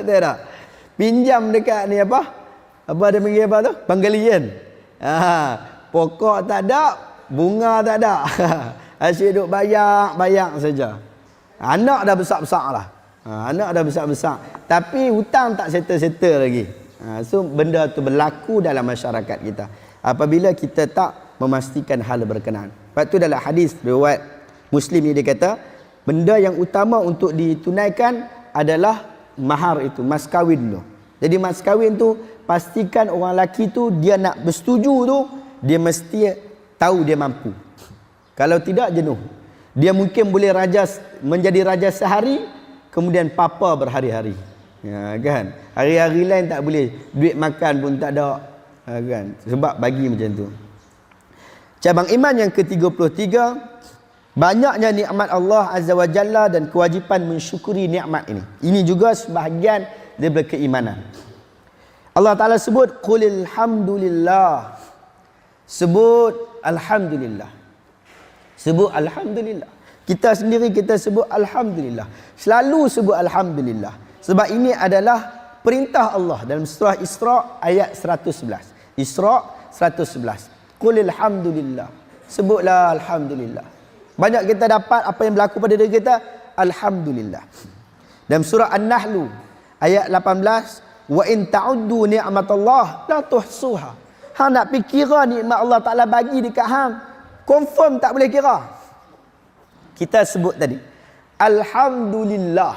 Ada tak? Pinjam dekat ni apa? Apa dia panggil apa tu? Penggalian. Pokok tak ada, bunga tak ada. Asyik duk bayar saja. Anak dah besar-besar lah. Anak dah besar-besar. Tapi hutang tak settle-settle lagi. So benda tu berlaku dalam masyarakat kita. Apabila kita tak memastikan hal berkenaan. Lepas tu dalam hadis riwayat Muslim ni dia kata, benda yang utama untuk ditunaikan adalah mahar itu, mas kahwin tu. Jadi mas kahwin tu, pastikan orang lelaki tu dia nak bersetuju tu, dia mesti tahu dia mampu. Kalau tidak, jenuh. Dia mungkin boleh menjadi raja sehari, kemudian papa berhari-hari. Ya, kan? Hari-hari lain tak boleh. Duit makan pun tak ada. Ya, kan? Sebab bagi macam tu. Cabang iman yang ke-33, banyaknya nikmat Allah Azza wa Jalla dan kewajipan mensyukuri nikmat ini. Ini juga sebahagian daripada keimanan. Allah Ta'ala sebut qulil hamdulillah. Sebut alhamdulillah. Sebut alhamdulillah. Kita sendiri kita sebut alhamdulillah. Selalu sebut alhamdulillah. Sebab ini adalah perintah Allah dalam surah Isra ayat 111. Isra 111. Qulil hamdulillah. Sebutlah alhamdulillah. Banyak kita dapat apa yang berlaku pada diri kita, alhamdulillah. Dalam surah An-Nahl ayat 18, wa in ta'uddu ni'matallah la tuhsuha. Hang nak fikir nikmat Allah Taala bagi dekat hang, confirm tak boleh kira. Kita sebut tadi alhamdulillah.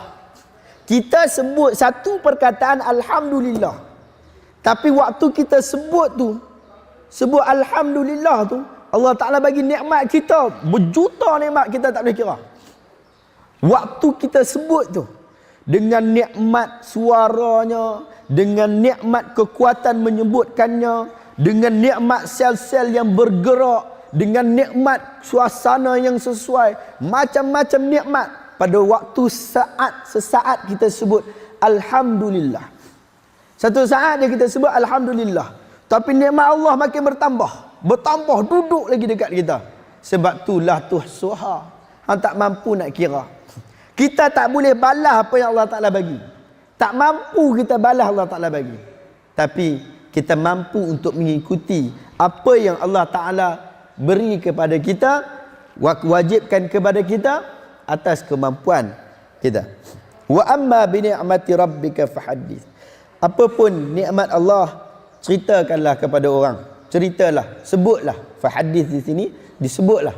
Kita sebut satu perkataan alhamdulillah. Tapi waktu kita sebut alhamdulillah tu, Allah Ta'ala bagi nikmat kita, berjuta nikmat kita tak boleh kira. Waktu kita sebut tu, dengan nikmat suaranya, dengan nikmat kekuatan menyebutkannya, dengan nikmat sel-sel yang bergerak, dengan nikmat suasana yang sesuai, macam-macam nikmat. Pada waktu sesaat kita sebut alhamdulillah. Satu saat dia kita sebut alhamdulillah. Tapi nikmat Allah makin bertambah duduk lagi dekat kita. Sebab itulah tuhsuha. Hang tak mampu nak kira. Kita tak boleh balas apa yang Allah Ta'ala bagi. Tak mampu kita balas Allah Ta'ala bagi. Tapi kita mampu untuk mengikuti apa yang Allah Ta'ala beri kepada kita, wajibkan kepada kita atas kemampuan kita. Wa amma bi ni'mati rabbika fahaddits. Apapun nikmat Allah, ceritakanlah kepada orang. Ceritalah, sebutlah. Fahaddits di sini disebutlah.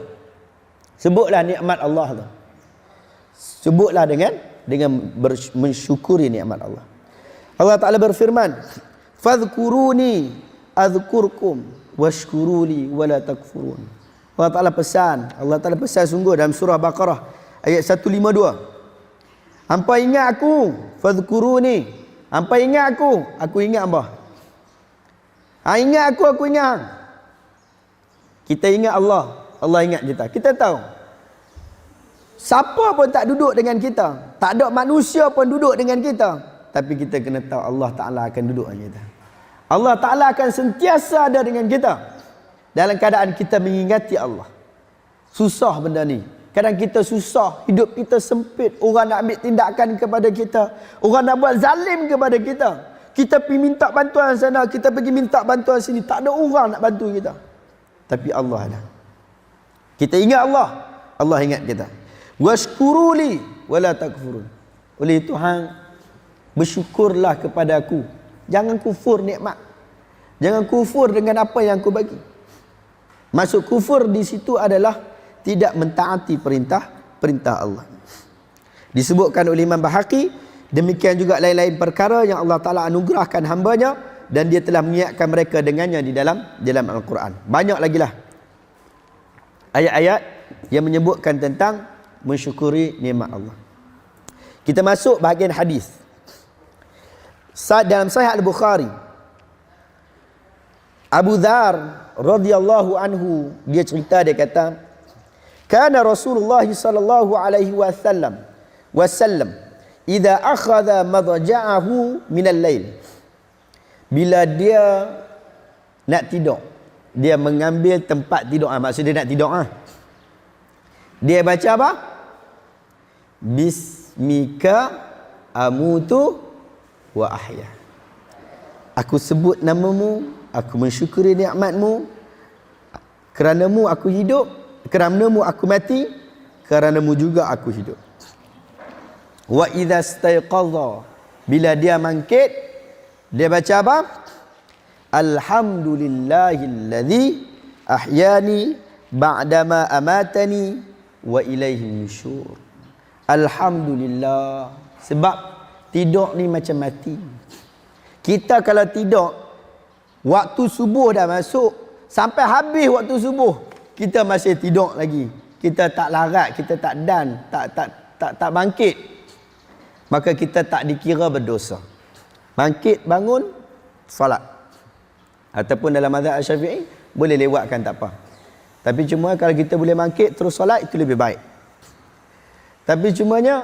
Sebutlah nikmat Allah tu. Sebutlah dengan mensyukuri nikmat Allah. Allah Ta'ala berfirman, fadhkuruni adhkurkum washkuruli wala takfurun. Allah Ta'ala pesan sungguh dalam surah Baqarah ayat 152. Hampa ingat aku, fadhkuruni. Hampa ingat aku ingat hamba. Ingat aku ingat hang. Kita ingat Allah, Allah ingat kita. Kita tahu siapa pun tak duduk dengan kita, tak ada manusia pun duduk dengan kita, tapi kita kena tahu Allah Ta'ala akan duduk dengan kita. Allah Ta'ala akan sentiasa ada dengan kita dalam keadaan kita mengingati Allah. Susah benda ni. Kadang kita susah, hidup kita sempit, orang nak ambil tindakan kepada kita, orang nak buat zalim kepada kita. Kita pergi minta bantuan sana, kita pergi minta bantuan sini, tak ada orang nak bantu kita. Tapi Allah ada. Kita ingat Allah, Allah ingat kita. Washkuruli wala takfurun. Oleh itu hang bersyukurlah kepada aku. Jangan kufur nikmat. Jangan kufur dengan apa yang aku bagi. Maksud kufur di situ adalah tidak mentaati perintah Allah. Disebutkan oleh Imam Bahaqi, demikian juga lain-lain perkara yang Allah Ta'ala anugerahkan hambanya dan dia telah mengingatkan mereka dengannya di dalam Al-Quran. Banyak lagi lah ayat-ayat yang menyebutkan tentang mensyukuri nikmat Allah. Kita masuk bahagian hadis. Dalam Sahih Al-Bukhari, Abu Dhar radhiyallahu anhu dia cerita, dia kata, kana Rasulullah sallallahu alaihi wasallam idza akhadha madja'ahu min al-lail, bila dia nak tidur, dia mengambil tempat tidur, maksud dia nak tidur, dia baca apa? Bismika amutu wa ahya. Aku sebut namamu, aku mensyukuri nikmatmu, keranamu aku hidup, keranamu aku mati, keranamu juga aku hidup. Wa idza staiqadha, bila dia bangkit, dia baca apa? Alhamdulillahilladzi ahyani ba'dama amatani wa ilaihi nusyur. Alhamdulillah. Sebab tidur ni macam mati. Kita kalau tidur, waktu subuh dah masuk, sampai habis waktu subuh, kita masih tidur lagi. Kita tak larat, kita tak dan, tak bangkit, maka kita tak dikira berdosa. Bangkit, bangun, solat. Ataupun dalam mazhab Syafi'i, boleh lewatkan, tak apa. Tapi cuma kalau kita boleh bangkit terus solat, itu lebih baik. Tapi cumanya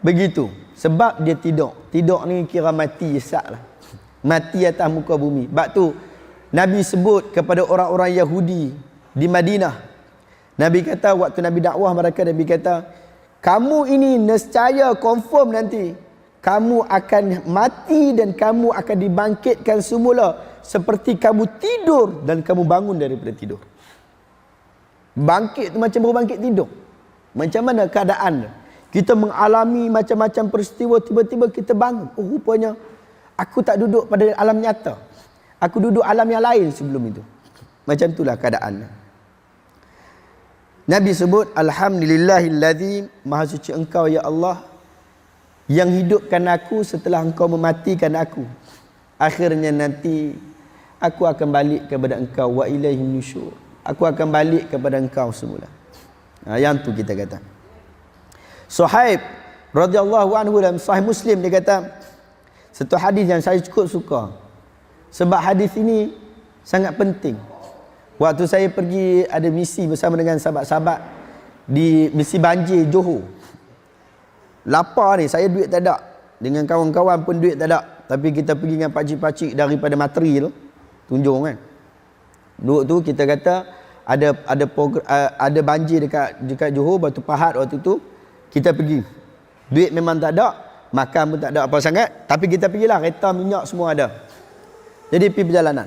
begitu. Sebab dia tidur. Tidur ni kira mati sak lah. Mati atas muka bumi. Sebab tu Nabi sebut kepada orang-orang Yahudi di Madinah. Nabi kata waktu Nabi dakwah mereka, Nabi kata, kamu ini nescaya confirm nanti kamu akan mati dan kamu akan dibangkitkan semula seperti kamu tidur dan kamu bangun daripada tidur. Bangkit tu macam baru bangkit tidur. Macam mana keadaan? Kita mengalami macam-macam peristiwa, tiba-tiba kita bangun. Oh, rupanya aku tak duduk pada alam nyata. Aku duduk alam yang lain sebelum itu. Macam itulah keadaan. Nabi sebut, Alhamdulillahillazi, maha suci engkau ya Allah, yang hidupkan aku setelah engkau mematikan aku. Akhirnya nanti aku akan balik kepada engkau, wa ilaihin nusyur. Aku akan balik kepada engkau semula. Yang tu kita kata. Suhaib radhiyallahu anhu dalam Sahih Muslim, dia kata satu hadis yang saya cukup suka. Sebab hadis ini sangat penting. Waktu saya pergi ada misi bersama dengan sahabat-sahabat di misi banjir Johor. Lapar ni, saya duit tak ada. Dengan kawan-kawan pun duit tak ada. Tapi kita pergi dengan pakcik-pakcik daripada Materi tu, Tunjung kan. Duduk tu kita kata ada banjir dekat Johor, Batu Pahat waktu tu. Kita pergi. Duit memang tak ada, makan pun tak ada apa sangat, tapi kita pergilah, kereta, minyak semua ada. Jadi pergi perjalanan.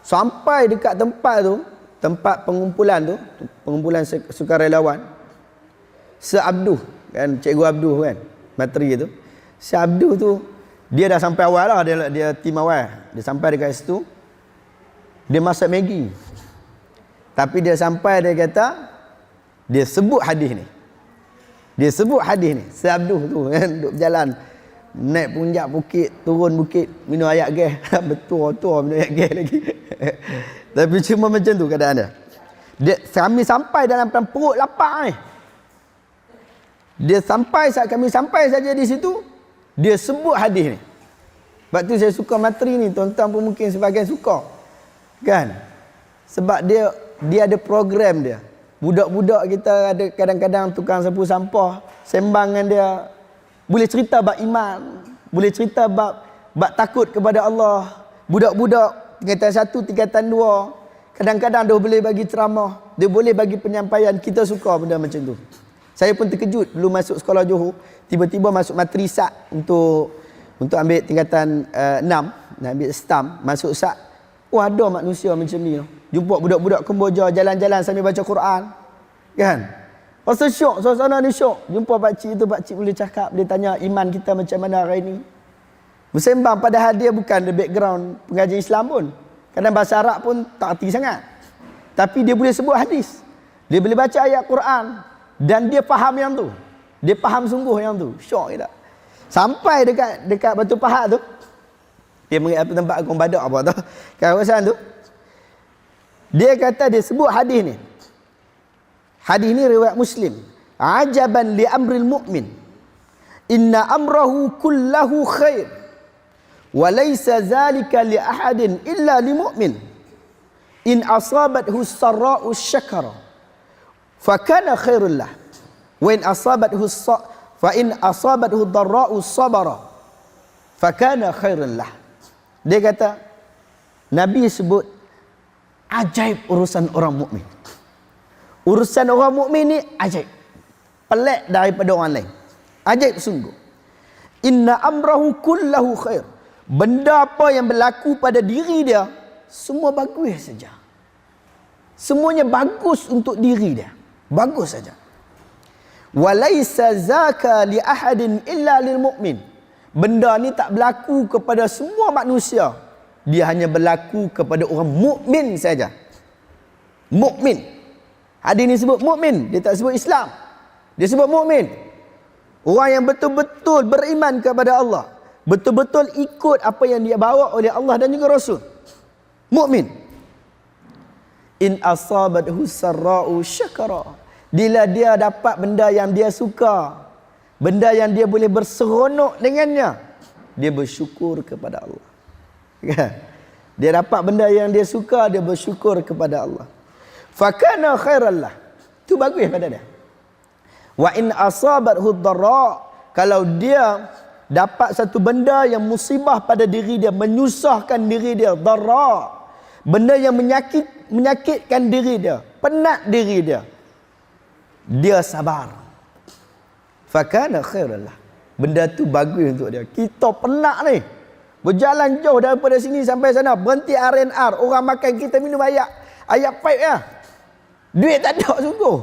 Sampai dekat tempat tu, tempat pengumpulan tu, pengumpulan sukarelawan, Abduh kan, Cikgu Abduh kan, Materi tu. Abduh tu dia dah sampai awal lah, dia tim awal. Dia sampai dekat situ, dia masak Maggi. Tapi dia sampai, dia kata, dia sebut hadis ni. Dia sebut hadis ni. Abduh tu kan duk berjalan, naik puncak bukit, turun bukit, minum air gas. Betul-betul minum air gas lagi. Tapi cuma macam tu keadaan dia. Kami sampai dalam perut lapar ni. Saat kami sampai saja di situ, dia sebut hadis ni. Sebab tu saya suka Materi ni, tuan-tuan pun mungkin sebagian suka. Kan? Sebab dia ada program dia. Budak-budak kita ada kadang-kadang tukang sapu sampah, sembang dengan dia. Boleh cerita bab iman, boleh cerita bab takut kepada Allah. Budak-budak tingkatan 1, tingkatan 2, kadang-kadang dia boleh bagi ceramah, dia boleh bagi penyampaian. Kita suka benda macam tu. Saya pun terkejut dulu masuk sekolah Johor, tiba-tiba masuk Materi SAT untuk ambil tingkatan 6, nak ambil STAM, masuk SAT. Oh, ada manusia macam ni. Jumpa budak-budak Kemboja jalan-jalan sambil baca Quran. Kan? Rasa syok, suasana ni syok. Jumpa pakcik tu, pakcik boleh cakap, dia tanya iman kita macam mana hari ni. Bersembang, padahal dia bukan the background pengajian Islam pun. Kadang bahasa Arab pun tak erti sangat. Tapi dia boleh sebut hadis. Dia boleh baca ayat Quran. Dan dia faham yang tu. Dia faham sungguh yang tu. Syok kita. Sampai dekat Batu Pahat tu, dia mengingat tempat Agung Badak apa tu, kawasan tu. Dia kata, dia sebut hadis ni. Hadis ni riwayat Muslim. Ajaban li amril mu'min. Inna amrahu kullahu khair. Wa laysa zalika li ahadin illa li mu'min. In asabathu sarra'u syakara. Fa kana khairul lah. Wa in asabathu dharra'u sabara. Fa kana khairul lah. Dia kata, Nabi sebut ajaib urusan orang mukmin. Urusan orang mukmin ni ajaib. Pelik daripada orang lain. Ajaib sungguh. Inna amrahu kullahu khair. Benda apa yang berlaku pada diri dia, semua bagus saja. Semuanya bagus untuk diri dia. Bagus saja. Walaysa zaka li ahadin illa lil mu'min. Benda ni tak berlaku kepada semua manusia. Dia hanya berlaku kepada orang mukmin saja. Mukmin. Hadis ni sebut mukmin, dia tak sebut Islam. Dia sebut mukmin. Orang yang betul-betul beriman kepada Allah, betul-betul ikut apa yang dia bawa oleh Allah dan juga Rasul. Mukmin. In asabathu sarra'u syakara. Bila dia dapat benda yang dia suka, benda yang dia boleh berseronok dengannya, dia bersyukur kepada Allah. Dia dapat benda yang dia suka, dia bersyukur kepada Allah. Fakana khairallah. Itu bagus pada dia. Wa in asabathu dharra, kalau dia dapat satu benda yang musibah pada diri dia, menyusahkan diri dia, dara, benda yang menyakitkan diri dia, penat diri dia, dia sabar. Fakana khairan lah. Benda tu bagus untuk dia. Kita penat ni, berjalan jauh daripada sini sampai sana, berhenti R&R, orang makan, kita minum air pipe ya. Duit tak ada sungguh.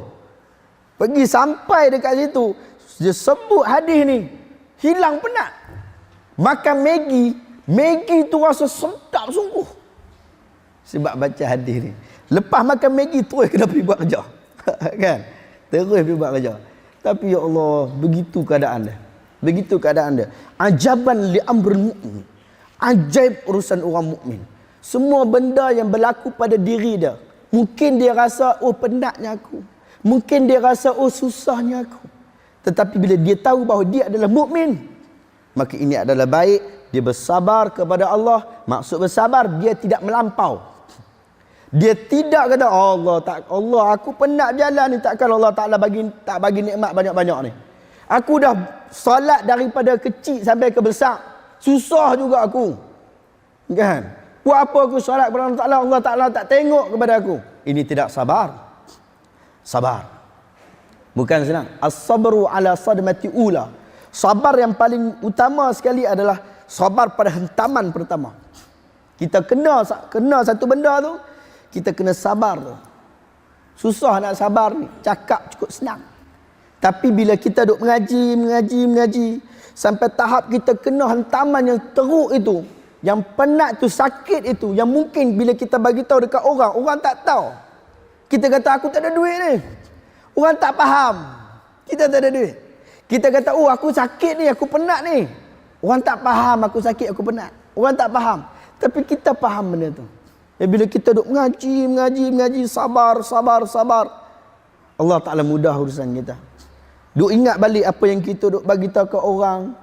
Pergi sampai dekat situ, dia sebut hadis ni, hilang penat. Makan Maggi tu rasa sedap sungguh. Sebab baca hadis ni. Lepas makan Maggi terus kena pergi buat kerja. Kan? Terus pergi buat kerja. Tapi ya Allah, begitu keadaan dia. Begitu keadaan dia. Ajaban li amrul mu'min. Ajaib urusan orang mukmin. Semua benda yang berlaku pada diri dia, mungkin dia rasa, oh penatnya aku. Mungkin dia rasa, oh susahnya aku. Tetapi bila dia tahu bahawa dia adalah mukmin, maka ini adalah baik. Dia bersabar kepada Allah. Maksud bersabar, dia tidak melampau. Dia tidak kata, Allah aku penat jalan ni, takkan Allah Ta'ala tak bagi nikmat banyak-banyak ni. Aku dah salat daripada kecil sampai ke besar, susah juga aku. Kan? Buat apa aku salat kepada Allah Ta'ala, Allah Ta'ala tak tengok kepada aku. Ini tidak sabar. Sabar bukan senang. As-sabru ala sadmati ula. Sabar yang paling utama sekali adalah sabar pada hentaman pertama. Kita kena satu benda tu, kita kena sabar tu. Susah nak sabar ni, cakap cukup senang. Tapi bila kita duk mengaji sampai tahap kita kena hentaman yang teruk itu, yang penat tu, sakit itu, yang mungkin bila kita bagi tahu dekat orang tak tahu. Kita kata aku tak ada duit ni. Orang tak faham. Kita tak ada duit. Kita kata, oh aku sakit ni, aku penat ni. Orang tak faham aku sakit, aku penat. Orang tak faham. Tapi kita faham benda tu. Bila kita duk mengaji, sabar. Allah Ta'ala mudah urusan kita. Duk ingat balik apa yang kita duk bagi tahu ke orang.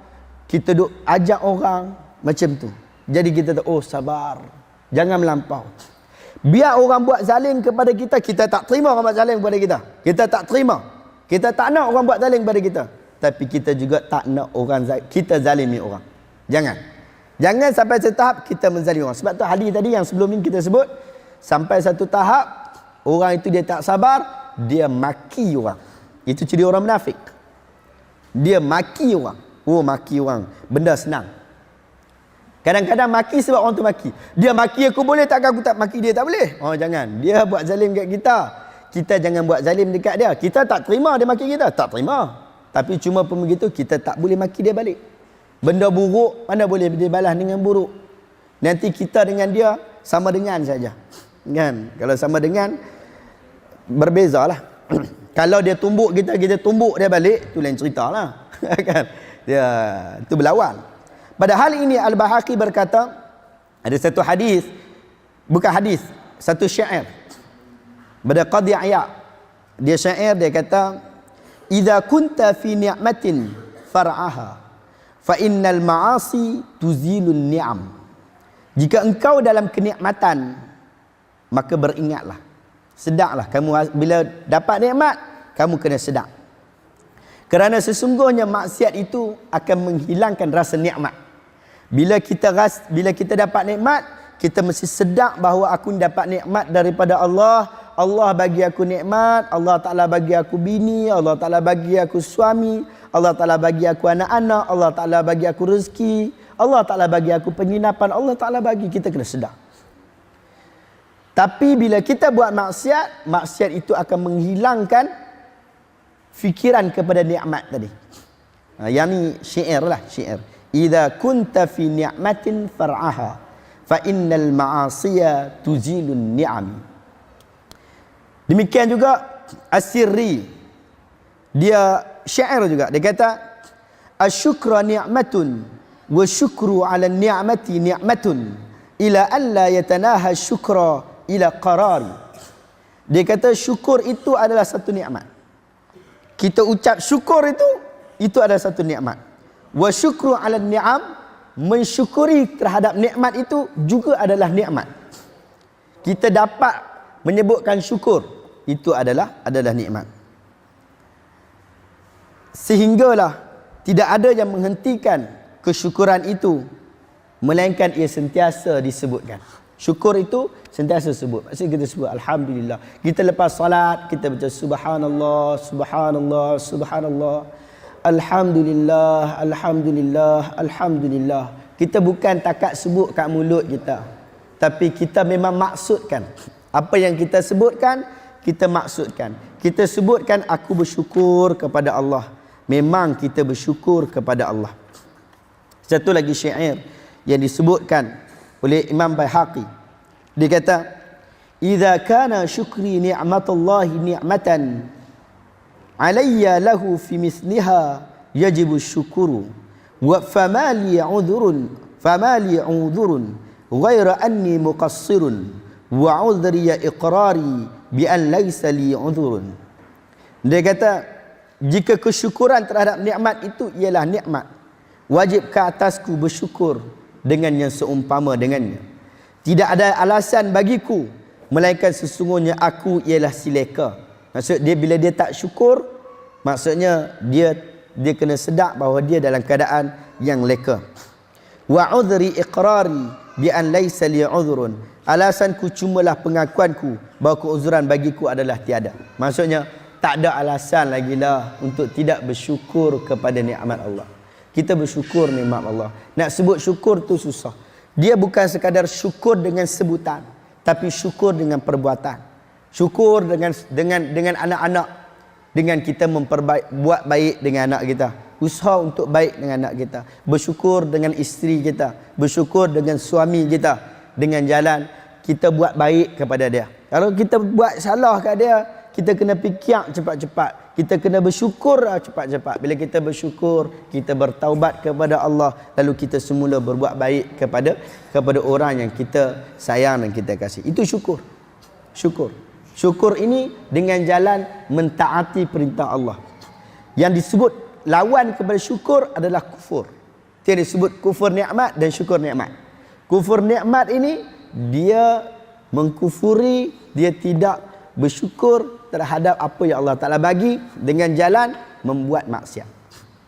Kita duk ajak orang. Macam tu. Jadi kita tahu, oh sabar. Jangan melampau. Biar orang buat zalim kepada kita, kita tak terima orang buat zalim kepada kita. Kita tak terima. Kita tak nak orang buat zalim kepada kita. Tapi kita juga tak nak kita zalimi orang. Jangan sampai satu tahap kita menzalimi orang. Sebab tu hadis tadi yang sebelum ni kita sebut, sampai satu tahap orang itu dia tak sabar, dia maki orang. Itu ciri orang munafik. Dia maki orang. Oh, maki orang, benda senang. Kadang-kadang maki sebab orang tu maki. Dia maki aku boleh, takkan aku tak maki dia tak boleh. Oh jangan. Dia buat zalim kat kita. Kita jangan buat zalim dekat dia. Kita tak terima dia maki kita. Tak terima. Tapi cuma pun begitu, kita tak boleh maki dia balik. Benda buruk, mana boleh dia balas dengan buruk. Nanti kita dengan dia sama dengan saja. Kan? Kalau sama dengan, berbezalah. Kalau dia tumbuk kita, kita tumbuk dia balik, tu lain cerita lah. Kan? Dia, itu berlawan. Pada hal ini Al-Bahaqi berkata, ada satu hadis, bukan hadis, satu syair pada Qadhi Iyad. Dia syair, dia kata, "Idza kunta fi ni'matin far'aha, fa innal ma'asi tuzilun ni'am." Jika engkau dalam kenikmatan, maka beringatlah. Sedaklah kamu bila dapat nikmat, kamu kena sedak. Kerana sesungguhnya maksiat itu akan menghilangkan rasa nikmat. Bila kita dapat nikmat, kita mesti sedar bahawa aku dapat nikmat daripada Allah. Allah bagi aku nikmat, Allah Ta'ala bagi aku bini, Allah Ta'ala bagi aku suami, Allah Ta'ala bagi aku anak-anak, Allah Ta'ala bagi aku rezeki, Allah Ta'ala bagi aku penginapan, Allah Ta'ala bagi, kita kena sedar. Tapi bila kita buat maksiat, maksiat itu akan menghilangkan fikiran kepada nikmat tadi. Yang ni syair lah, syair. Idza kunta fi ni'matin far'aha fa innal ma'asiya tuzilun ni'am. Demikian juga As-Sirri, dia syair juga, dia kata asyukra ni'matun wa syukru 'ala ni'mati ni'matun ila an la yatanaha syukra ila qarari. Dia kata syukur itu adalah satu nikmat. Kita ucap syukur itu adalah satu nikmat. Wa syukru 'ala ni'am, mensyukuri terhadap nikmat itu juga adalah nikmat. Kita dapat menyebutkan syukur, itu adalah nikmat. Sehinggalah tidak ada yang menghentikan kesyukuran itu, melainkan ia sentiasa disebutkan. Syukur itu sentiasa sebut. Maksudnya kita sebut alhamdulillah. Kita lepas salat kita baca subhanallah, subhanallah, subhanallah. Alhamdulillah, alhamdulillah, alhamdulillah. Kita bukan takat sebut kat mulut kita, tapi kita memang maksudkan. Apa yang kita sebutkan, kita maksudkan. Kita sebutkan aku bersyukur kepada Allah. Memang kita bersyukur kepada Allah. Satu lagi syair yang disebutkan oleh Imam Baihaqi. Dia kata, "Idza kana syukri ni'matullahi ni'matan 'alayya lahu fi misliha yajibu syukuru wa famali 'udhrun ghaira anni muqassirun wa 'udhri iqrari bi an laysa li 'udhrun." Dia kata, jika kesyukuran terhadap nikmat itu ialah nikmat, wajib ke atasku bersyukur dengan yang seumpama dengannya. Tidak ada alasan bagiku, melainkan sesungguhnya aku ialah sileka. Maksud dia, bila dia tak syukur, maksudnya dia kena sedar bahawa dia dalam keadaan yang leka. Wa udhri iqrari bi an laysa li udhrun. Alasanku cumalah pengakuanku bahawa keuzuran bagiku adalah tiada. Maksudnya tak ada alasan lagi lah untuk tidak bersyukur kepada nikmat Allah. Kita bersyukur nikmat Allah. Nak sebut syukur tu susah. Dia bukan sekadar syukur dengan sebutan, tapi syukur dengan perbuatan. Syukur dengan anak-anak, dengan kita buat baik dengan anak kita. Usaha untuk baik dengan anak kita. Bersyukur dengan isteri kita, bersyukur dengan suami kita, dengan jalan kita buat baik kepada dia. Kalau kita buat salah kat dia, kita kena fikir cepat-cepat. Kita kena bersyukur cepat-cepat. Bila kita bersyukur, kita bertaubat kepada Allah, lalu kita semula berbuat baik kepada orang yang kita sayang dan kita kasih. Itu syukur. Syukur ini dengan jalan mentaati perintah Allah. Yang disebut lawan kepada syukur adalah kufur. Dia disebut kufur nikmat dan syukur nikmat. Kufur nikmat ini dia mengkufuri, dia tidak bersyukur terhadap apa yang Allah Ta'ala bagi dengan jalan membuat maksiat.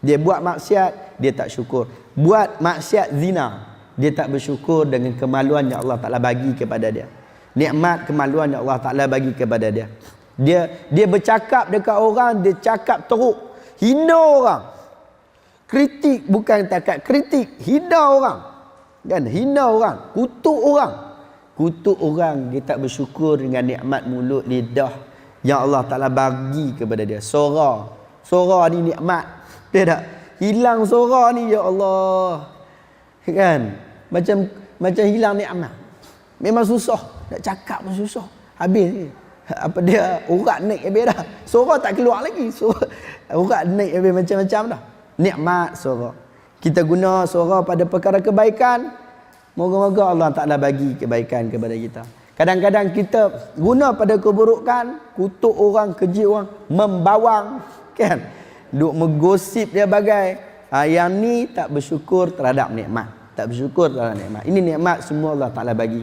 Dia buat maksiat, dia tak syukur. Buat maksiat zina, dia tak bersyukur dengan kemaluan yang Allah Ta'ala bagi kepada dia. Nikmat kemaluan yang Allah Ta'ala bagi kepada dia. Dia bercakap dekat orang, dia cakap teruk, hina orang. Kritik, bukan takat kritik, hina orang. Kan? Hina orang, kutuk orang, dia tak bersyukur dengan nikmat mulut, lidah yang Allah Ta'ala bagi kepada dia. Suara ni nikmat. Dia tak hilang suara ni, ya Allah. Kan? Macam hilang nikmat. Memang susah. Nak cakap pun susah. Habis ni. Apa dia, urat naik habis dah. Suara tak keluar lagi. Urat naik habis macam-macam dah. Nikmat suara. Kita guna suara pada perkara kebaikan. Moga-moga Allah Ta'ala bagi kebaikan kepada kita. Kadang-kadang kita guna pada keburukan, kutuk orang, keji orang, membawang, kan? Duk menggosip dia bagai. Yang ni tak bersyukur terhadap nikmat. Tak bersyukur terhadap nikmat. Ini nikmat semua Allah Ta'ala bagi.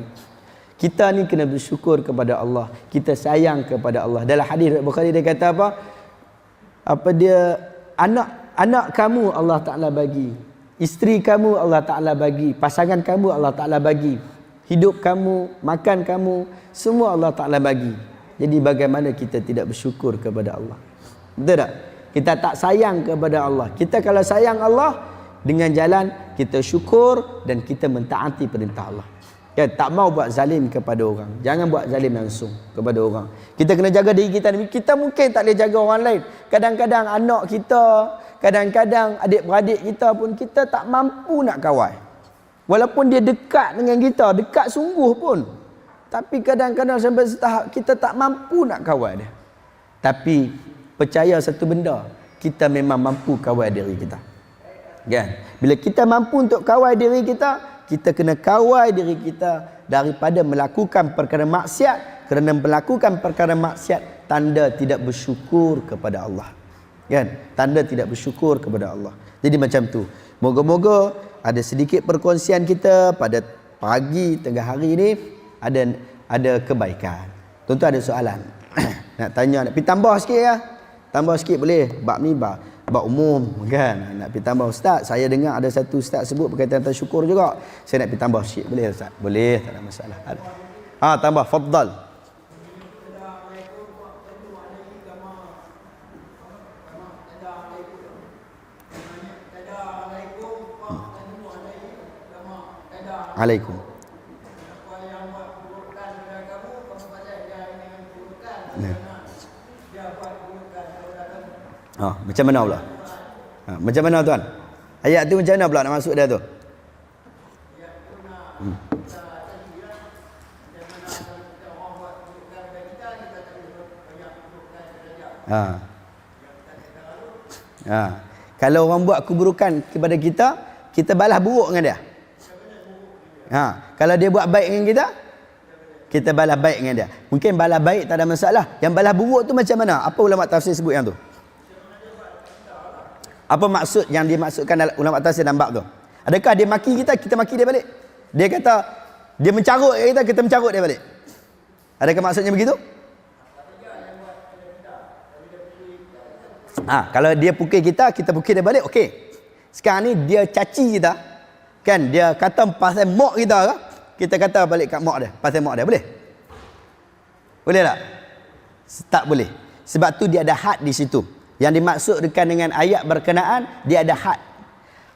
Kita ni kena bersyukur kepada Allah. Kita sayang kepada Allah. Dalam hadis Bukhari dia kata apa? Apa dia, anak kamu Allah Ta'ala bagi. Isteri kamu Allah Ta'ala bagi. Pasangan kamu Allah Ta'ala bagi. Hidup kamu, makan kamu, semua Allah Ta'ala bagi. Jadi bagaimana kita tidak bersyukur kepada Allah? Betul tak? Kita tak sayang kepada Allah. Kita kalau sayang Allah, dengan jalan kita syukur dan kita mentaati perintah Allah. Ya, tak mau buat zalim kepada orang. Jangan buat zalim langsung kepada orang. Kita kena jaga diri kita. Kita mungkin tak boleh jaga orang lain. Kadang-kadang anak kita, kadang-kadang adik-beradik kita pun kita tak mampu nak kawal. Walaupun dia dekat dengan kita, dekat sungguh pun. Tapi kadang-kadang sampai setahap kita tak mampu nak kawal dia. Tapi percaya satu benda, kita memang mampu kawal diri kita. Kan? Bila kita mampu untuk kawal diri kita, kita kena kawal diri kita daripada melakukan perkara maksiat. Kerana melakukan perkara maksiat tanda tidak bersyukur kepada Allah. Kan? Tanda tidak bersyukur kepada Allah. Jadi macam tu. Moga-moga ada sedikit perkongsian kita pada pagi tengah hari ini ada kebaikan. Tentu ada soalan. Nak tanya, nak pergi tambah sikit ya. Tambah sikit boleh. Bab ni bab umum kan. Nak pergi tambah ustaz, saya dengar ada satu ustaz sebut berkaitan tentang syukur juga. Saya nak pergi tambah sikit, boleh ustaz? Boleh, tak ada masalah. Tambah, faddal. Alaikum. Macam mana pula? Macam mana tuan? Ayat tu macam mana pula nak masuk dia tu? Kalau orang buat keburukan kepada kita, kita balas buruk dengan dia. Kalau dia buat baik dengan kita, kita balas baik dengan dia. Mungkin balas baik tak ada masalah. Yang balas buruk tu macam mana? Apa ulama tafsir sebut yang tu? Apa maksud yang dimaksudkan dalam ulama tafsir dalam bab tu? Adakah dia maki kita, kita maki dia balik? Dia kata dia mencarut kita, kita mencarut dia balik. Adakah maksudnya begitu? Kalau dia pukul kita, kita pukul dia balik, okey. Sekarang ni dia caci kita, kan? Dia kata pasal mak kita ke? Kita kata balik kat mak dia, pasal mak dia, boleh? Boleh tak? Tak boleh. Sebab tu dia ada had di situ. Yang dimaksudkan dengan ayat berkenaan, dia ada had.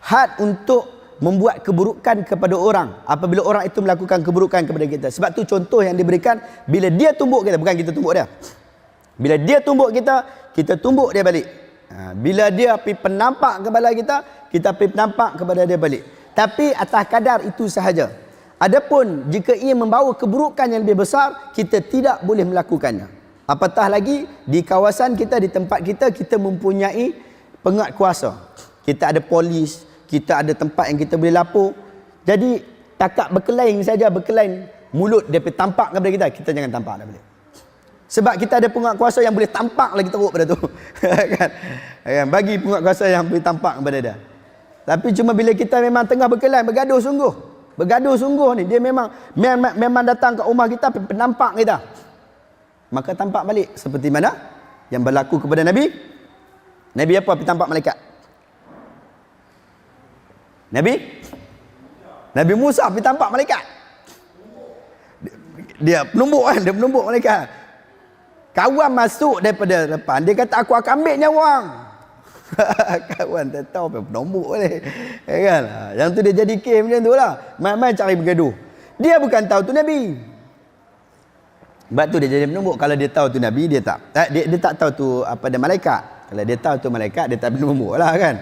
Had untuk membuat keburukan kepada orang apabila orang itu melakukan keburukan kepada kita. Sebab tu contoh yang diberikan, bila dia tumbuk kita, bukan kita tumbuk dia. Bila dia tumbuk kita, kita tumbuk dia balik. Bila dia pergi penampak kepada kita pergi penampak kepada dia balik. Tapi atas kadar itu sahaja. Adapun jika ia membawa keburukan yang lebih besar, kita tidak boleh melakukannya. Apatah lagi di kawasan kita, di tempat kita, kita mempunyai penguat kuasa. Kita ada polis, kita ada tempat yang kita boleh lapor. Jadi takat berkelain saja, berkelain mulut dia pergi tampak kepada kita, kita jangan tampak dah boleh. Sebab kita ada penguat kuasa yang boleh tampak lagi teruk pada tu. Kan? Bagi penguat kuasa yang boleh tampak kepada dia. Tapi cuma bila kita memang tengah berkelain, bergaduh sungguh ni, dia memang datang ke rumah kita, penampak kita, maka tampak balik. Seperti mana yang berlaku kepada Nabi. Nabi apa pergi tampak malaikat? Nabi Musa pergi tampak malaikat. Dia penumbuk kan, dia penumbuk malaikat. Kawan masuk daripada depan, dia kata aku akan ambil nyawa orang. Kawan tak tahu apa penumbuk boleh. Kan? Yang tu dia jadi kes macam tu lah. Main-main cari bergaduh. Dia bukan tahu tu Nabi. Sebab tu dia jadi penumbuk. Kalau dia tahu tu Nabi, dia tak. Dia tak tahu tu apa dia malaikat. Kalau dia tahu tu malaikat, dia tak penumbuk lah kan.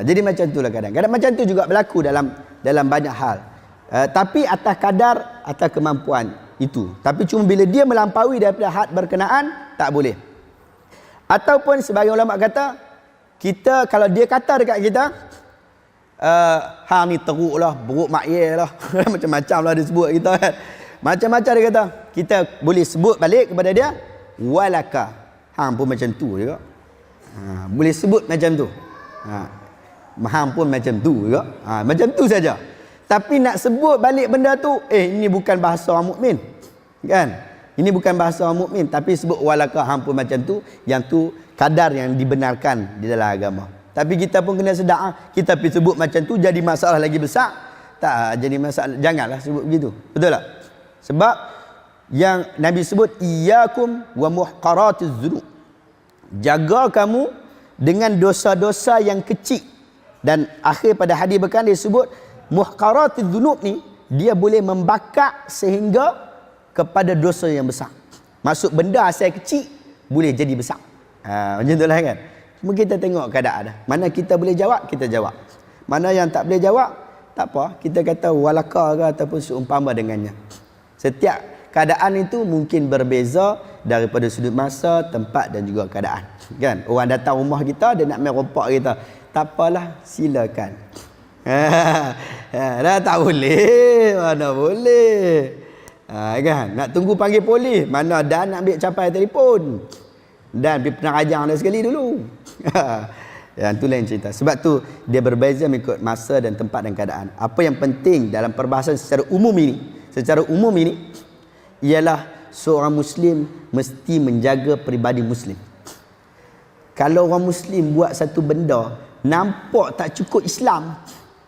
Jadi macam tu lah kadang-kadang. Macam tu juga berlaku dalam banyak hal. Tapi atas kadar, atas kemampuan itu. Tapi cuma bila dia melampaui daripada had berkenaan, tak boleh. Ataupun sebagian ulama kata, kita kalau dia kata dekat kita, hang ni teruk lah, buruk makyai lah. Macam-macam lah dia sebut kita kan. Macam-macam dia kata. Kita boleh sebut balik kepada dia, walaka. Hang pun macam tu juga. Boleh sebut macam tu. Hang pun macam tu juga. Macam tu saja. Tapi nak sebut balik benda tu, ini bukan bahasa orang mukmin. Kan? Ini bukan bahasa orang mukmin, tapi sebut walaka, hang pun macam tu, yang tu kadar yang dibenarkan di dalam agama. Tapi kita pun kena sedar, kita pergi sebut macam tu jadi masalah lagi besar. Tak jadi masalah, janganlah sebut begitu. Betul tak? Sebab yang Nabi sebut, iyyakum wa muhqaratiz dzunub. Jaga kamu dengan dosa-dosa yang kecil. Dan akhir pada hadis berkan dia sebut muhqaratiz dzunub ni, dia boleh membakar sehingga kepada dosa yang besar. Maksud benda asal kecil boleh jadi besar. Macam itulah kan. Cuma kita tengok keadaan dah. Mana kita boleh jawab, kita jawab. Mana yang tak boleh jawab, tak apa, kita kata walaka ke ataupun seumpama dengannya. Setiap keadaan itu mungkin berbeza daripada sudut masa, tempat dan juga keadaan. Kan? Orang datang rumah kita, dia nak main rompak kita. Tak apalah, silakan. Dah tak boleh, mana boleh. Kan? Nak tunggu panggil polis, mana Dan nak ambil capai telefon. Dan pergi penajang dia sekali dulu. Yang tu lain cerita. Sebab tu dia berbeza mengikut masa dan tempat dan keadaan. Apa yang penting dalam perbahasan secara umum ini ialah seorang Muslim mesti menjaga peribadi Muslim. Kalau orang Muslim buat satu benda nampak tak cukup Islam,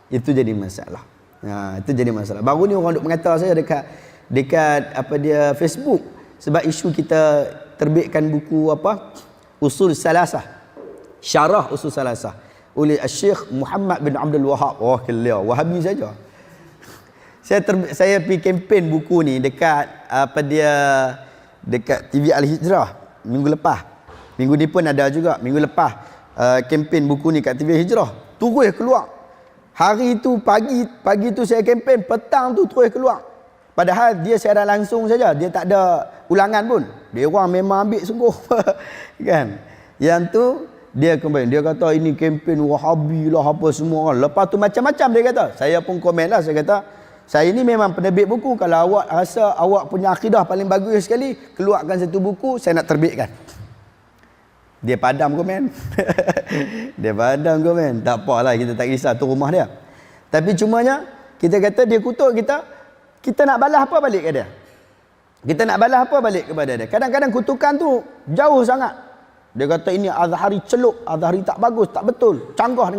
itu jadi masalah. Itu jadi masalah. Baru ni orang duk mengata saya dekat apa dia Facebook, sebab isu kita terbitkan buku apa, Usul Salasah, Syarah Usul Salasah oleh Syekh Muhammad bin Abdul Wahab. Oh kelia, Wahabi saja. Saya pergi kempen buku ni dekat apa dia, dekat TV Al Hijrah minggu lepas. Minggu ni pun ada juga. Minggu lepas kempen buku ni kat TV Hijrah, terus keluar. Hari tu pagi tu saya kempen, petang tu terus keluar. Padahal dia siaran langsung saja, dia tak ada ulangan pun. Dia orang memang ambil sungguh. Kan? Yang tu dia kembali, dia kata ini kempen Wahabi lah apa semua kan. Lepas tu macam-macam dia kata. Saya pun komen lah, saya kata saya ni memang penerbit buku. Kalau awak rasa awak punya akidah paling bagus sekali, keluarkan satu buku, saya nak terbitkan. Dia padam komen. Dia padam komen. Tak apalah, kita tak kisah, tu rumah dia. Tapi cumanya kita kata dia kutuk kita nak balas apa balik ke dia? Kita nak balas apa balik kepada dia? Kadang-kadang kutukan tu jauh sangat. Dia kata ini Azhari celuk, Azhari tak bagus, tak betul, canggah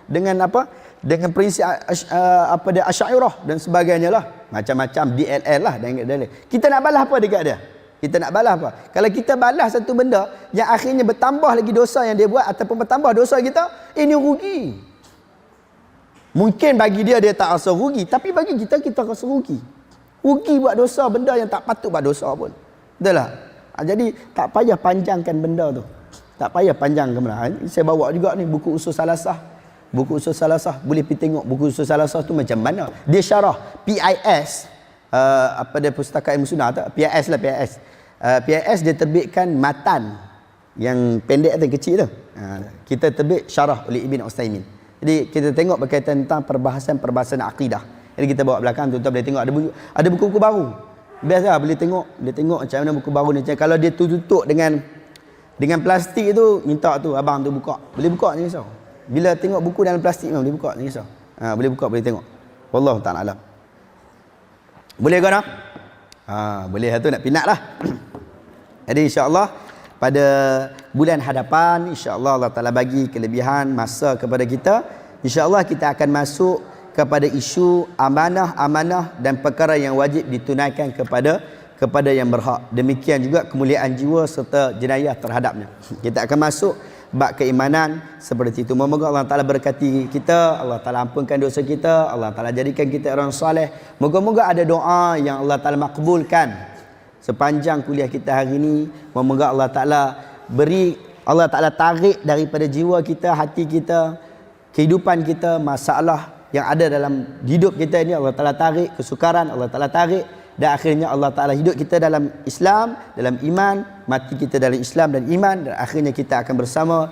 dengan apa? Dengan prinsip apa dia Asy'ariyah dan sebagainya lah. Macam-macam DLL lah dan DLL. Kita nak balas apa dekat dia? Kita nak balas apa? Kalau kita balas satu benda yang akhirnya bertambah lagi dosa yang dia buat ataupun bertambah dosa kita, ini rugi. Mungkin bagi dia tak rasa rugi, tapi bagi kita rasa rugi. Rugi buat dosa benda yang tak patut buat dosa pun. Betul tak? Jadi tak payah panjangkan benda tu. Tak payah panjangkan benda. Saya bawa juga ni buku Usul Salasah. Buku Usul Salasah, boleh pergi tengok buku Usul Salasah tu macam mana. Dia syarah PIS, apa dia Pustakaan Ilmu Sunnah tak? PIS lah, PIS. PIS dia terbitkan matan yang pendek tu, kecil tu. Kita terbit syarah oleh Ibn Utsaimin. Jadi kita tengok berkaitan tentang perbahasan akidah. Jadi kita bawa belakang tu, boleh tengok ada buku-buku baru. Biasa boleh tengok macam mana buku baru ni. Kalau dia tutup dengan plastik tu, minta tu abang tu buka. Boleh buka ni risau. Bila tengok buku dalam plastik memang boleh buka ni risau. Boleh buka, boleh tengok. Wallahu ta'ala alam. Boleh ke nak? Boleh tu nak pinat lah. Jadi insya-Allah pada bulan hadapan, insya-Allah Allah Taala bagi kelebihan masa kepada kita. Insya-Allah kita akan masuk kepada isu amanah dan perkara yang wajib ditunaikan kepada yang berhak. Demikian juga kemuliaan jiwa serta jenayah terhadapnya. Kita akan masuk bab keimanan seperti itu. Moga Allah Taala berkati kita, Allah Taala ampunkan dosa kita, Allah Taala jadikan kita orang soleh. Moga-moga ada doa yang Allah Taala makbulkan sepanjang kuliah kita hari ini. Moga Allah Taala Allah Taala tarik daripada jiwa kita, hati kita, kehidupan kita, masalah yang ada dalam hidup kita ini Allah Taala tarik, kesukaran Allah Taala tarik, dan akhirnya Allah Taala hidup kita dalam Islam, dalam iman, mati kita dalam Islam dan iman, dan akhirnya kita akan bersama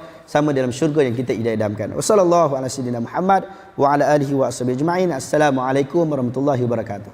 dalam syurga yang kita idam-idamkan. Wassallallahu ala sayyidina Muhammad wa ala alihi wa ashabihi ajma'in. Assalamualaikum warahmatullahi wabarakatuh.